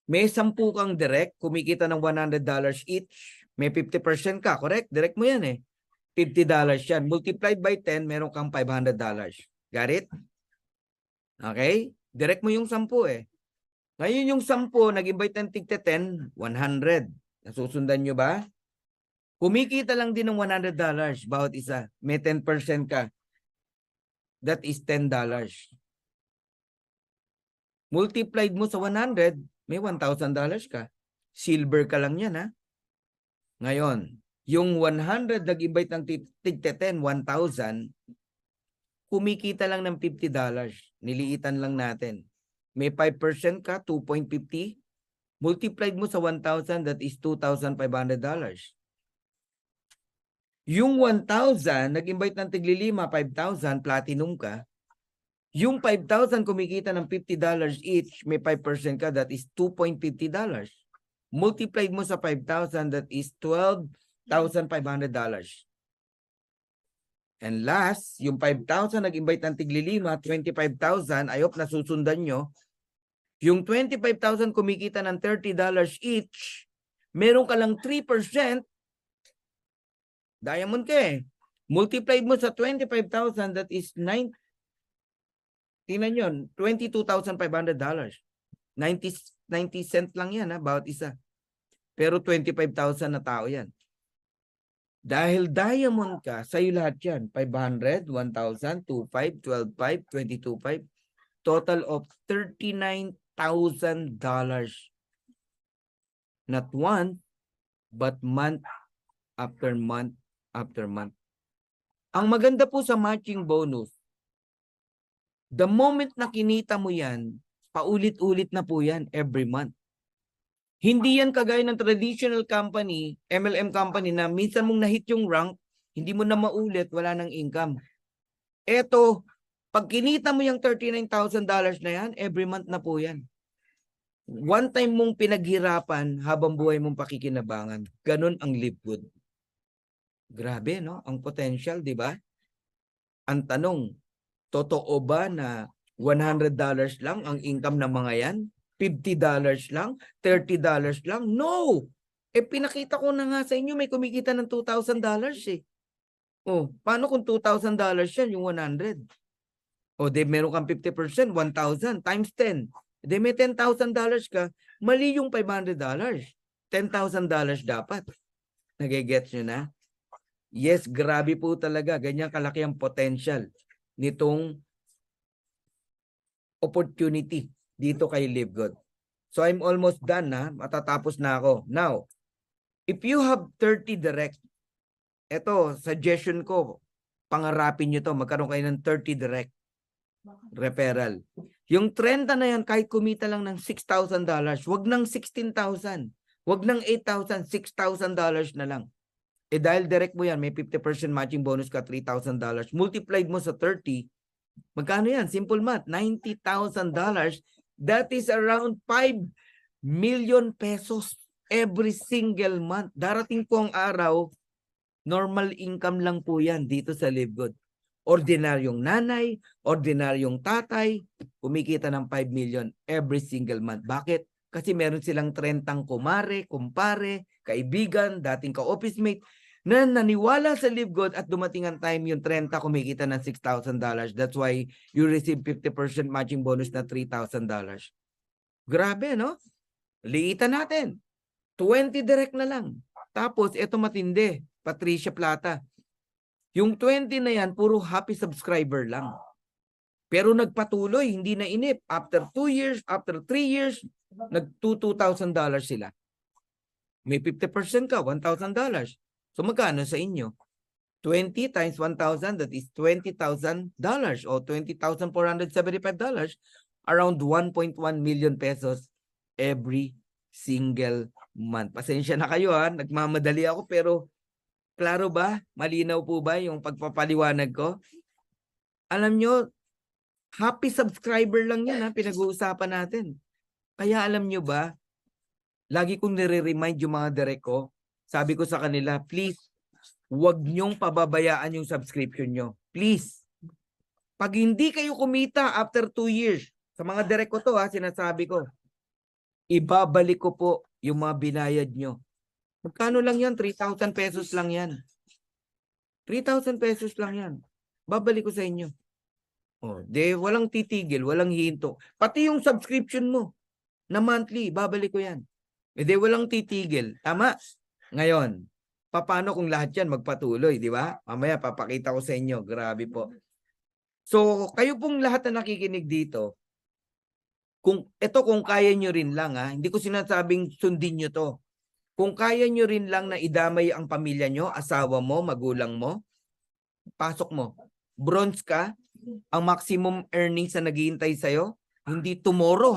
May 10 kang direct, kumikita ng $100 each, may 50% ka, correct? Direct mo yan eh. $50 yan. Multiplied by 10, meron kang $500. Got it? Okay? Direct mo yung 10 eh. Ngayon yung 10, nag-invite ng tigte 10, 100. Nasusundan nyo ba? Kumikita lang din ng $100 bawat isa. May 10% ka. That is $10. Multiplied mo sa 100, may $1,000 ka. Silver ka lang yan ha. Ngayon, yung 100 nag-invite ng tigte 10, 1,000, kumikita lang ng $50. Niliitan lang natin. May 5% ka, 2.50. Multiplied mo sa 1,000, that is $2,500. Yung 1,000, nag-invite ng tigli-5, 5,000, platinum ka. Yung 5,000 kumikita ng $50 each, may 5% ka, that is $2.50. Multiplied mo sa 5,000, that is $12,500. And last, yung 5,000 nag-invite ng tigli-5, 25,000, I hope nasusundan nyo. Yung 25,000 kumikita ng $30 each, meron ka lang 3%, diamond ka eh. Multiplied mo sa 25,000, that is 9. Tingnan yun, $22,500. 90 cent lang yan ha, bawat isa. Pero 25,000 na tao yan. Dahil diamond ka, sa'yo lahat yan. 500, 1,000, 2,500, 12,500, 22,500. Total of $39,000. Not one, but month after month after month. Ang maganda po sa matching bonus, the moment na kinita mo yan, paulit-ulit na po yan every month. Hindi yan kagaya ng traditional company, MLM company na minsan mong na-hit yung rank, hindi mo na maulit, wala nang income. Eto, pag kinita mo yung $39,000 na yan, every month na po yan. One time mong pinaghirapan habang buhay mong pakikinabangan. Ganun ang Live Good. Grabe, no? Ang potential, di ba? Ang tanong, totoo ba na $100 lang ang income ng mga yan? $50 lang? $30 lang? No! Eh, pinakita ko na nga sa inyo, may kumikita ng $2,000 eh. Oh, paano kung $2,000 yan, yung 100? O, di meron kang 50%, 1,000 times 10. Di may $10,000 ka, mali yung $500. $10,000 dapat. Nagigets nyo na? Yes, grabe po talaga. Ganyan kalaki ang potential nitong opportunity dito kay Live Good. So I'm almost done na. Matatapos na ako. Now, if you have 30 direct, eto, suggestion ko, pangarapin nyo to, magkaroon kayo ng 30 direct referral. Yung 30 na yan, kahit kumita lang ng $6,000, wag ng $16,000, wag ng $8,000, $6,000 na lang. Eh dahil direct mo yan, may 50% matching bonus ka, $3,000. Multiplied mo sa 30, magkano yan? Simple math, $90,000. That is around 5 million pesos every single month. Darating po ang araw, normal income lang po yan dito sa Live Good. Ordinaryong nanay, ordinaryong tatay, kumikita ng 5 million every single month. Bakit? Kasi meron silang 30 kumare, kumpare, kaibigan, dating ka-office mate, na naniwala sa Live Good at dumating ang time yung 30 kumikita ng $6,000. That's why you receive 50% matching bonus na $3,000. Grabe, no? Liitan natin. 20 direct na lang. Tapos, ito matindi. Patricia Plata. Yung 20 na yan, puro happy subscriber lang. Pero nagpatuloy, hindi na inip. After 2 years, after 3 years, nag-$2,000 sila. May 50% ka, $1,000. So magkano sa inyo? 20 times 1,000, that is $20,000 o $20,475, around 1.1 million pesos every single month. Pasensya na kayo ha, nagmamadali ako pero klaro ba? Malinaw po ba yung pagpapaliwanag ko? Alam nyo, happy subscriber lang yan ha, pinag-uusapan natin. Kaya alam nyo ba, lagi kong nire-remind yung mga direct ko. Sabi ko sa kanila, please, huwag nyong pababayaan yung subscription nyo. Please. Pag hindi kayo kumita after 2 years, sa mga direct ko to sinasabi ko, ibabalik ko po yung mga binayad nyo. Magkano lang yan? 3,000 pesos lang yan. 3,000 pesos lang yan. Babalik ko sa inyo. Oh, walang titigil, walang hinto. Pati yung subscription mo na monthly, babalik ko yan. Walang titigil. Tama? Ngayon, paano kung lahat yan magpatuloy, di ba? Mamaya papakita ko sa inyo. Grabe po. So, kayo pong lahat na nakikinig dito, kung kaya nyo rin lang hindi ko sinasabing sundin nyo to. Kung kaya nyo rin lang na idamay ang pamilya nyo, asawa mo, magulang mo, pasok mo. Bronze ka, ang maximum earnings na naghihintay sa'yo, hindi tomorrow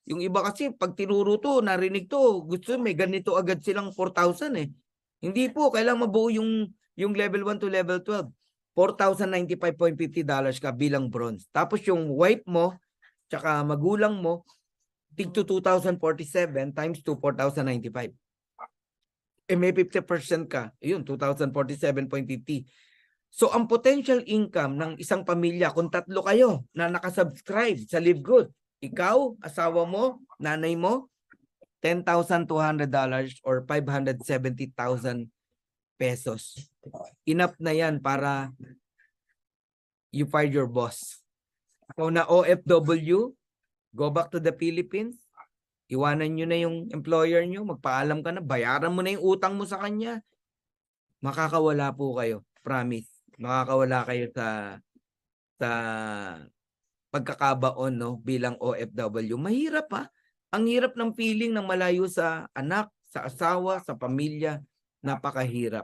Yung iba kasi pag tinuro to, narinig to, gusto may ganito agad silang 4,000 eh. Hindi po, kailangan mabuo yung level 1 to level 12. $4,095.50 ka bilang bronze. Tapos yung wife mo, tsaka magulang mo, tig to 2,047 times 2, 4,095. May 50% ka, yun, 2,047.50. So, ang potential income ng isang pamilya, kung 3 kayo na nakasubscribe sa Live Good, ikaw, asawa mo, nanay mo, $10,200 or 570,000 pesos. Enough na yan para you fire your boss. Ikaw na OFW, go back to the Philippines, iwanan nyo na yung employer nyo, magpaalam ka na, bayaran mo na yung utang mo sa kanya. Makakawala po kayo, promise. Makakawala kayo sa pagkakabaon bilang OFW. Mahirap Ang hirap ng feeling ng malayo sa anak, sa asawa, sa pamilya. Napakahirap.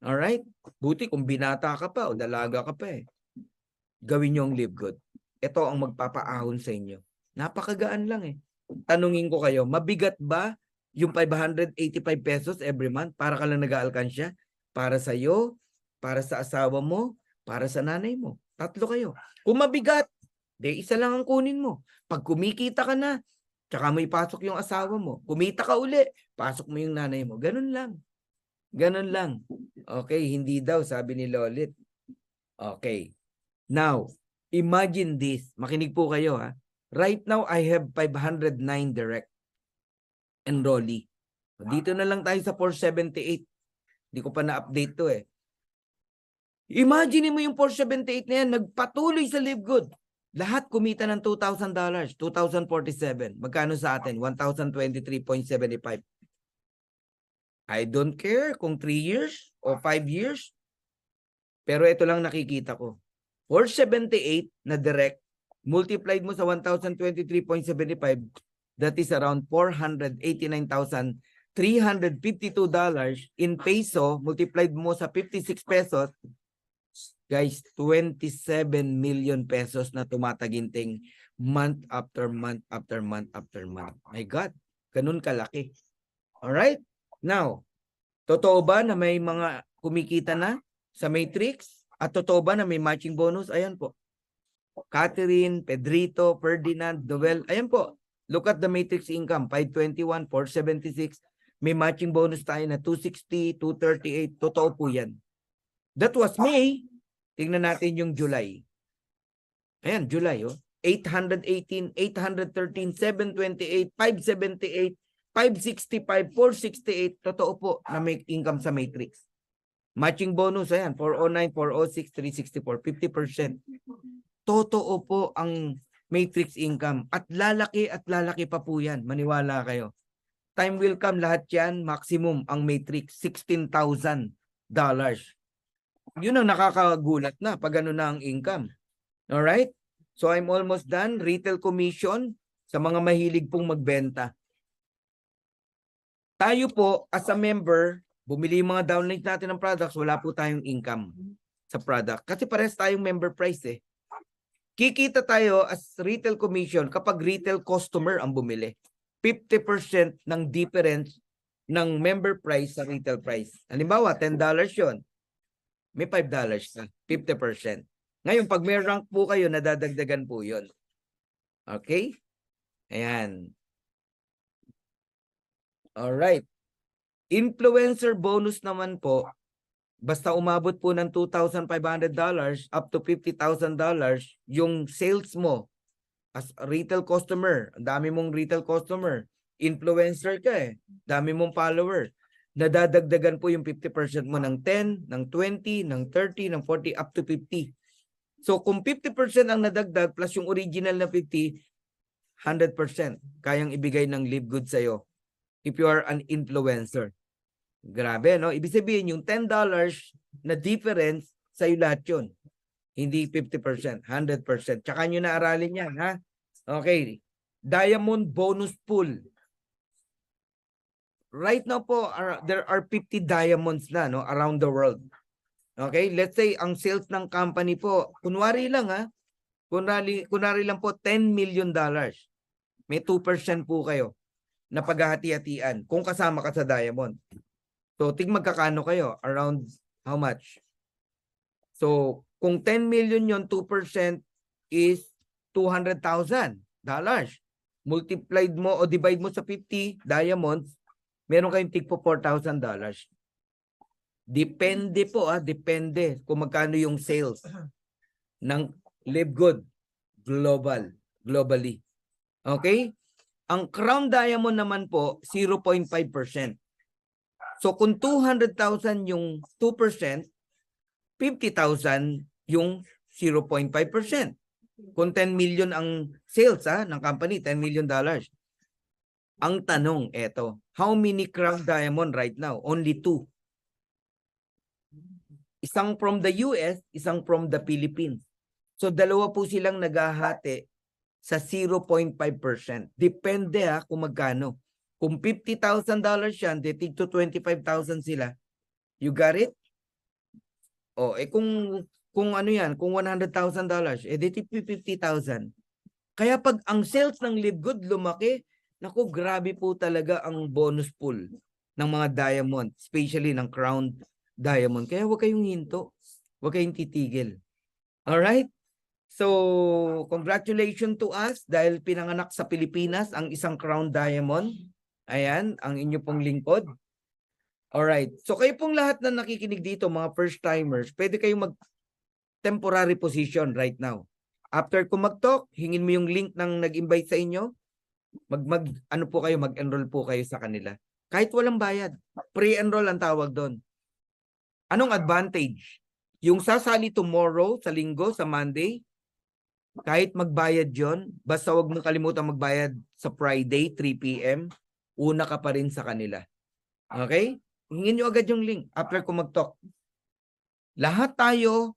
Alright? Buti kung binata ka pa o dalaga ka pa Gawin nyo ang Live Good. Ito ang magpapaahon sa inyo. Napakagaan lang Tanungin ko kayo, mabigat ba yung 585 pesos every month para ka lang nag-aalkansya? Para sa iyo, para sa asawa mo, para sa nanay mo. 3 kayo. Kung mabigat, isa lang ang kunin mo. Pag kumikita ka na, tsaka mo ipasok yung asawa mo. Kumita ka uli, pasok mo yung nanay mo. Ganun lang. Ganun lang. Okay, hindi daw, sabi ni Lolit. Okay. Now, imagine this. Makinig po kayo Right now, I have 509 direct enrollee. Dito na lang tayo sa 478. Hindi ko pa na-update to Imagine mo yung 478 na yan, nagpatuloy sa Live Good. Lahat kumita ng $2,000, 2,047. Magkano sa atin? 1,023.75. I don't care kung 3 years o 5 years. Pero ito lang nakikita ko. 478 na direct, multiplied mo sa 1,023.75, that is around $489,352 in peso, multiplied mo sa 56 pesos, guys, 27 million pesos na tumataginting month after month after month after month. My God, ganun kalaki. Alright? Now, totoo ba na may mga kumikita na sa Matrix? At totoo ba na may matching bonus? Ayan po. Catherine, Pedrito, Ferdinand, Noel. Ayan po. Look at the Matrix income. 521, 476. May matching bonus tayo na 260, 238. Totoo po yan. That was May. Tingnan natin yung July. Ayan, July. 818, 813, 728, 578, 565, 468. Totoo po na may income sa Matrix. Matching bonus, ayan, 409, 406, 364, 50%. Totoo po ang Matrix income. At lalaki pa po yan. Maniwala kayo. Time will come, lahat yan, maximum ang Matrix, $16,000. Yun ang nakakagulat na pag ano na ang income. Alright? So I'm almost done. Retail commission sa mga mahilig pong magbenta. Tayo po, as a member, bumili yung mga downloads natin ng products, wala po tayong income sa product. Kasi parehas tayong member price Kikita tayo as retail commission kapag retail customer ang bumili. 50% ng difference ng member price sa retail price. Halimbawa, $10 yon, may $5 na, 50%. Ngayon, pag may rank po kayo, nadadagdagan po yon. Okay? Ayan. Alright. Influencer bonus naman po, basta umabot po ng $2,500 up to $50,000 yung sales mo as a retail customer, ang dami mong retail customer, influencer ka dami mong follower, nadadagdagan po yung 50% mo ng 10, ng 20, ng 30, ng 40, up to 50. So kung 50% ang nadagdag plus yung original na 50, 100% kayang ibigay ng Live Good sa'yo if you are an influencer. Grabe, no? Ibig sabihin, yung $10 na difference, sa'yo lahat yun. Hindi 50%, 100%. Tsaka nyo na aralin yan, ha? Okay. Diamond bonus pool. Right now po, there are 50 diamonds na, no? Around the world. Okay? Let's say, ang sales ng company po, kunwari lang, ha? Kunwari lang po, $10 million. May 2% po kayo na paghahati-hatian kung kasama ka sa diamond. So, magkakano kayo? Around how much? So, kung 10 million yon, 2% is $200,000. Multiplied mo o divide mo sa 50 diamonds, meron kayong tig po $4,000. Depende po, depende kung magkano yung sales ng Live Good globally. Okay? Ang Crown Diamond naman po, 0.5%. So kung 200,000 yung 2%, 50,000 yung 0.5%. Kung 10 million ang sales ng company, $10 million. Ang tanong, eto, how many Crown Diamond right now? Only 2. Isang from the US, isang from the Philippines. So dalawa po silang naghahati sa 0.5%. Depende kung magkano. Kung $50,000 yan, tig to 25,000 sila. You got it? O, kung ano yan, kung $100,000, tig 50,000. Kaya pag ang sales ng Live Good lumaki, naku, grabe po talaga ang bonus pool ng mga diamond, especially ng Crown Diamond. Kaya huwag kayong hinto. Huwag kayong titigil. Alright? So, congratulations to us dahil pinanganak sa Pilipinas ang isang Crown Diamond. Ayan, ang inyo pong lingkod. Alright. So, kayo pong lahat na nakikinig dito, mga first-timers, pwede kayong mag-temporary position right now. After ko mag-talk, hingin mo yung link ng nag-invite sa inyo. Mag-enroll po kayo sa kanila. Kahit walang bayad. Pre-enroll ang tawag doon. Anong advantage? Yung sasali tomorrow, sa linggo, sa Monday, kahit magbayad yon, basta wag mong kalimutan magbayad sa Friday, 3 p.m., una ka pa rin sa kanila. Okay? Hingin nyo agad yung link after ko mag-talk. Lahat tayo,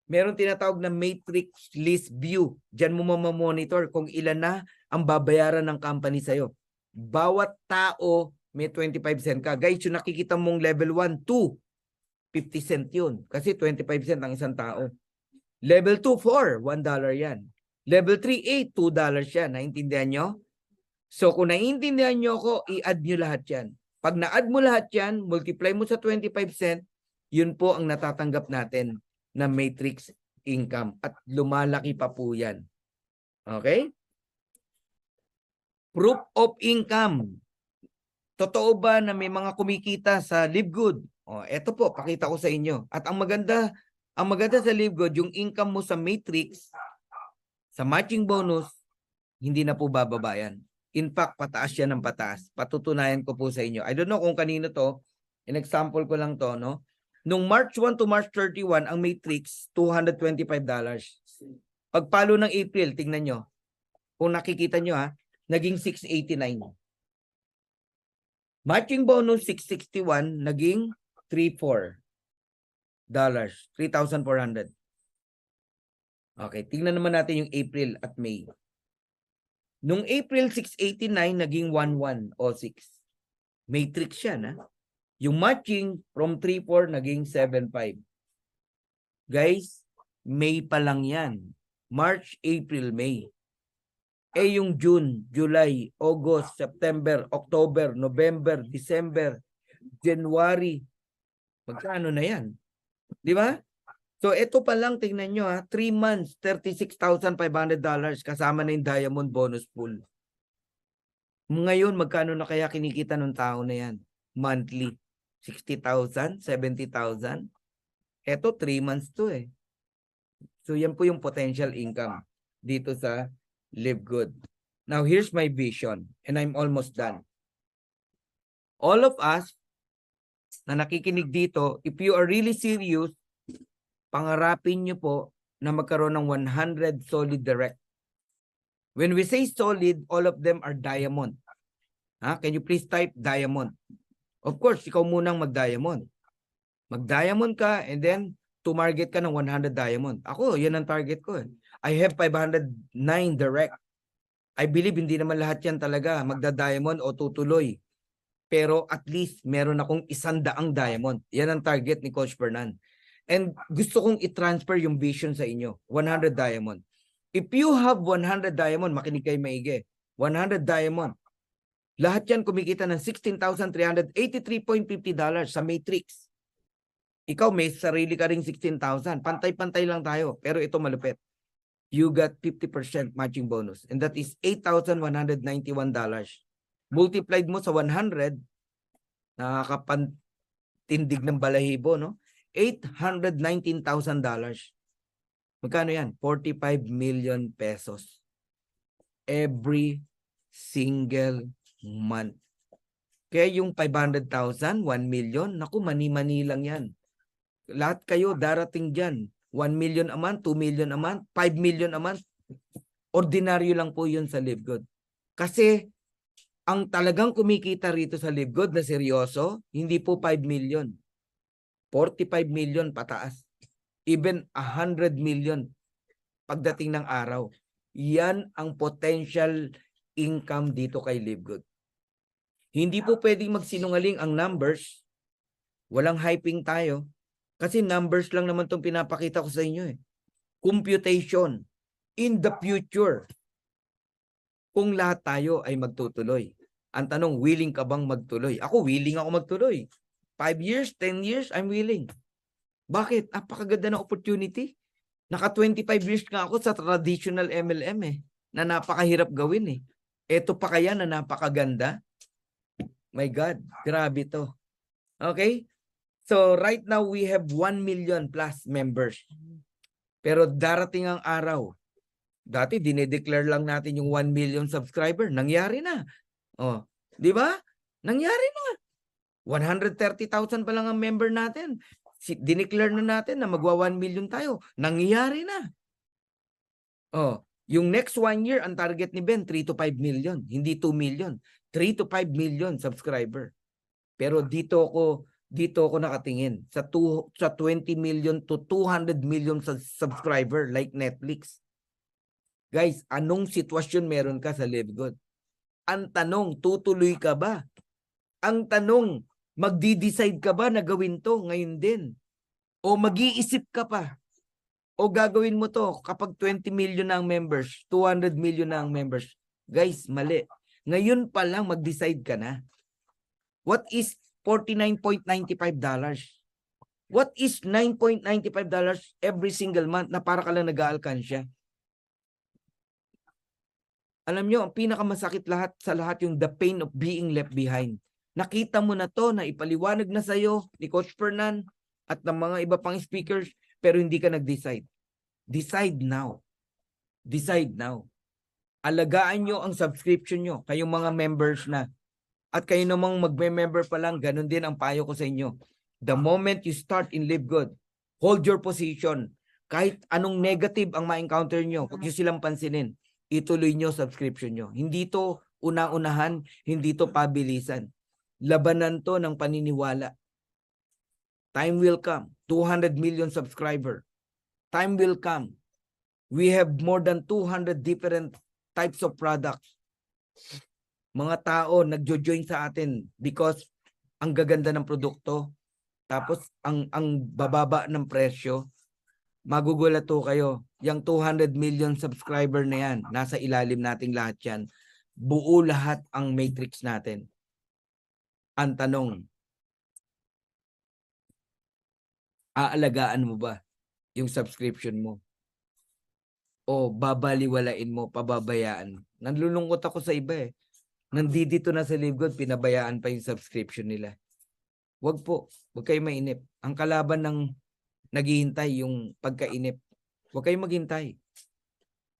meron tinatawag na matrix list view. Diyan mo mamamonitor kung ilan na ang babayaran ng company sa'yo. Bawat tao, may 25 cent ka. Guys, yung nakikita mong level 1, 2, 50 cent yun. Kasi 25 cent ang isang tao. Level 2, 4, $1 yan. Level 3, 8, $2 yan. Naintindihan nyo? So kung naiintindihan nyo ako, i-add nyo lahat yan. Pag na-add mo lahat yan, multiply mo sa 25 cent, yun po ang natatanggap natin na matrix income. At lumalaki pa po yan. Okay? Proof of income. Totoo ba na may mga kumikita sa Live Good? Eto po, pakita ko sa inyo. At ang maganda sa Live Good, yung income mo sa matrix, sa matching bonus, hindi na po bababa yan. In fact, pataas yan ng pataas. Patutunayan ko po sa inyo. I don't know kung kanino to. In example ko lang to, no? Nung March 1 to March 31, ang matrix, $225. Pagpalo ng April, tingnan nyo. Kung nakikita nyo naging 689. Matching bonus, 661, naging $3,400. $3,400. Okay, tingnan naman natin yung April at May. Nung April 689, naging 1106. Matrix yan, Yung matching from 3,4 naging 7,5. Guys, May pa lang yan. March, April, May. Yung June, July, August, September, October, November, December, January. Magkano na yan? Di ba? So, ito pa lang, tingnan nyo 3 months, $36,500 kasama na yung diamond bonus pool. Ngayon, magkano na kaya kinikita ng tao na yan? Monthly. 60,000, 70,000. Eto, 3 months to eh. So, yan po yung potential income dito sa Live Good. Now, here's my vision and I'm almost done. All of us na nakikinig dito, if you are really serious, pangarapin nyo po na magkaroon ng 100 solid direct. When we say solid, all of them are diamond. Can you please type diamond? Of course, ikaw munang mag-diamond. Mag-diamond ka and then tumarget ka ng 100 diamond. Ako, yan ang target ko. I have 509 direct. I believe hindi naman lahat yan talaga magda-diamond o tutuloy. Pero at least meron akong 100 diamond. Yan ang target ni Coach Fernan. And gusto kong i-transfer yung vision sa inyo. 100 diamond. If you have 100 diamond, makinig kayo maigi. 100 diamond. Lahat yan kumikita ng $16,383.50 sa Matrix. Ikaw may sarili ka ring 16,000. Pantay-pantay lang tayo. Pero ito malupit. You got 50% matching bonus. And that is $8,191. Multiplied mo sa 100, nakakapantindig ng balahibo, no? $819,000. Magkano yan? 45 million pesos. Every single month. Kaya yung 500,000, 1 million, naku, mani-mani lang yan. Lahat kayo darating dyan. 1 million a month, 2 million a month, 5 million a month. Ordinaryo lang po yun sa Live Good. Kasi ang talagang kumikita rito sa Live Good na seryoso, hindi po 5 million. 45 million pataas. Even 100 million pagdating ng araw. Yan ang potential income dito kay Live Good. Hindi po pwedeng magsinungaling ang numbers. Walang hyping tayo. Kasi numbers lang naman itong pinapakita ko sa inyo eh. Computation. In the future, kung lahat tayo ay magtutuloy. Ang tanong, willing ka bang magtuloy? Ako, willing ako magtuloy. 5 years, 10 years, I'm willing. Bakit? Napakaganda ng opportunity. Naka 25 years nga ako sa traditional MLM eh. Na napakahirap gawin eh. Ito pa kaya na napakaganda? My God, grabe to. Okay? So right now we have 1 million plus members. Pero darating ang araw. Dati dinedeclare lang natin yung 1 million subscriber. Nangyari na. Oh, 'di ba? Nangyari na. 130,000 pa lang ang member natin. Dineclare na natin na magwa 1 million tayo. Nangyari na. Oh, yung next 1 year ang target ni Ben 3 to 5 million, hindi 2 million. 3 to 5 million subscriber. Pero dito ako nakatingin sa 20 million to 200 million subscriber like Netflix. Guys, anong sitwasyon meron ka sa Live Good? Ang tanong, tutuloy ka ba? Ang tanong, magdi-decide ka ba na gawin to ngayon din? O mag-iisip ka pa? O gagawin mo to kapag 20 million na ang members, 200 million na ang members? Guys, mali. Ngayon pa lang mag-decide ka na. What is $49.95? What is $9.95 every single month na para ka lang nag-aalkansya? Alam nyo, ang pinakamasakit sa lahat yung the pain of being left behind. Nakita mo na to, na ipaliwanag na sa'yo ni Coach Fernan at ng mga iba pang speakers, pero hindi ka nag-decide. Decide now. Decide now. Alagaan nyo ang subscription nyo, kayong mga members na. At kayo namang magme-member pa lang, ganun din ang payo ko sa inyo. The moment you start in Live Good, hold your position. Kahit anong negative ang ma-encounter nyo, huwag nyo silang pansinin. Ituloy nyo subscription nyo. Hindi to una-unahan, hindi to pabilisan. Labanan to ng paniniwala. Time will come. 200 million subscriber. Time will come. We have more than 200 different types of products. Mga tao nagjo-join sa atin because ang gaganda ng produkto, tapos ang bababa ng presyo. Magugulat to kayo. Yung 200 million subscriber na yan, nasa ilalim nating lahat yan. Buo lahat ang matrix natin. Ang tanong, aalagaan mo ba yung subscription mo? O babaliwalain mo, pababayaan? Nanlulungkot ako sa iba eh. nandito na sa Live Good, pinabayaan pa yung subscription nila. Wag po, wag kayo mainip. Ang kalaban ng naghihintay yung pagkainip. Wag kayong maghintay.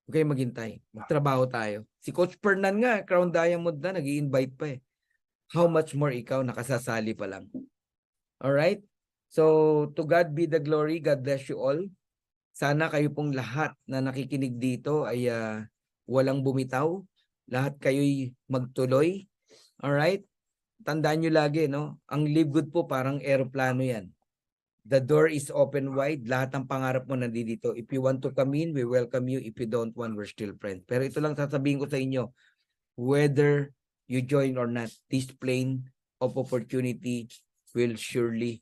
Huwag kayong maghintay. Magtrabaho tayo. Si Coach Fernan nga, Crown Diamond na, nag-i-invite pa eh. How much more ikaw, nakasasali pa lang. Alright? So, to God be the glory. God bless you all. Sana kayo pong lahat na nakikinig dito ay walang bumitaw. Lahat kayo'y magtuloy. Alright? Tandaan nyo lagi, no? Ang Live Good po parang eroplano yan. The door is open wide. Lahat ng pangarap mo nandito. If you want to come in, we welcome you. If you don't want, we're still friends. Pero ito lang sasabihin ko sa inyo, whether you join or not, this plane of opportunity will surely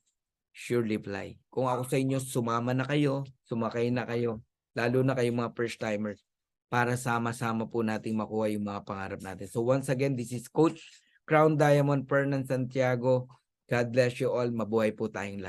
fly. Kung ako sa inyo, sumama na kayo, sumakay na kayo, lalo na kayong mga first timers, para sama-sama po nating makuha yung mga pangarap natin. So once again, this is Coach Crown Diamond Fernan Santiago. God bless you all. Mabuhay po tayong lahat.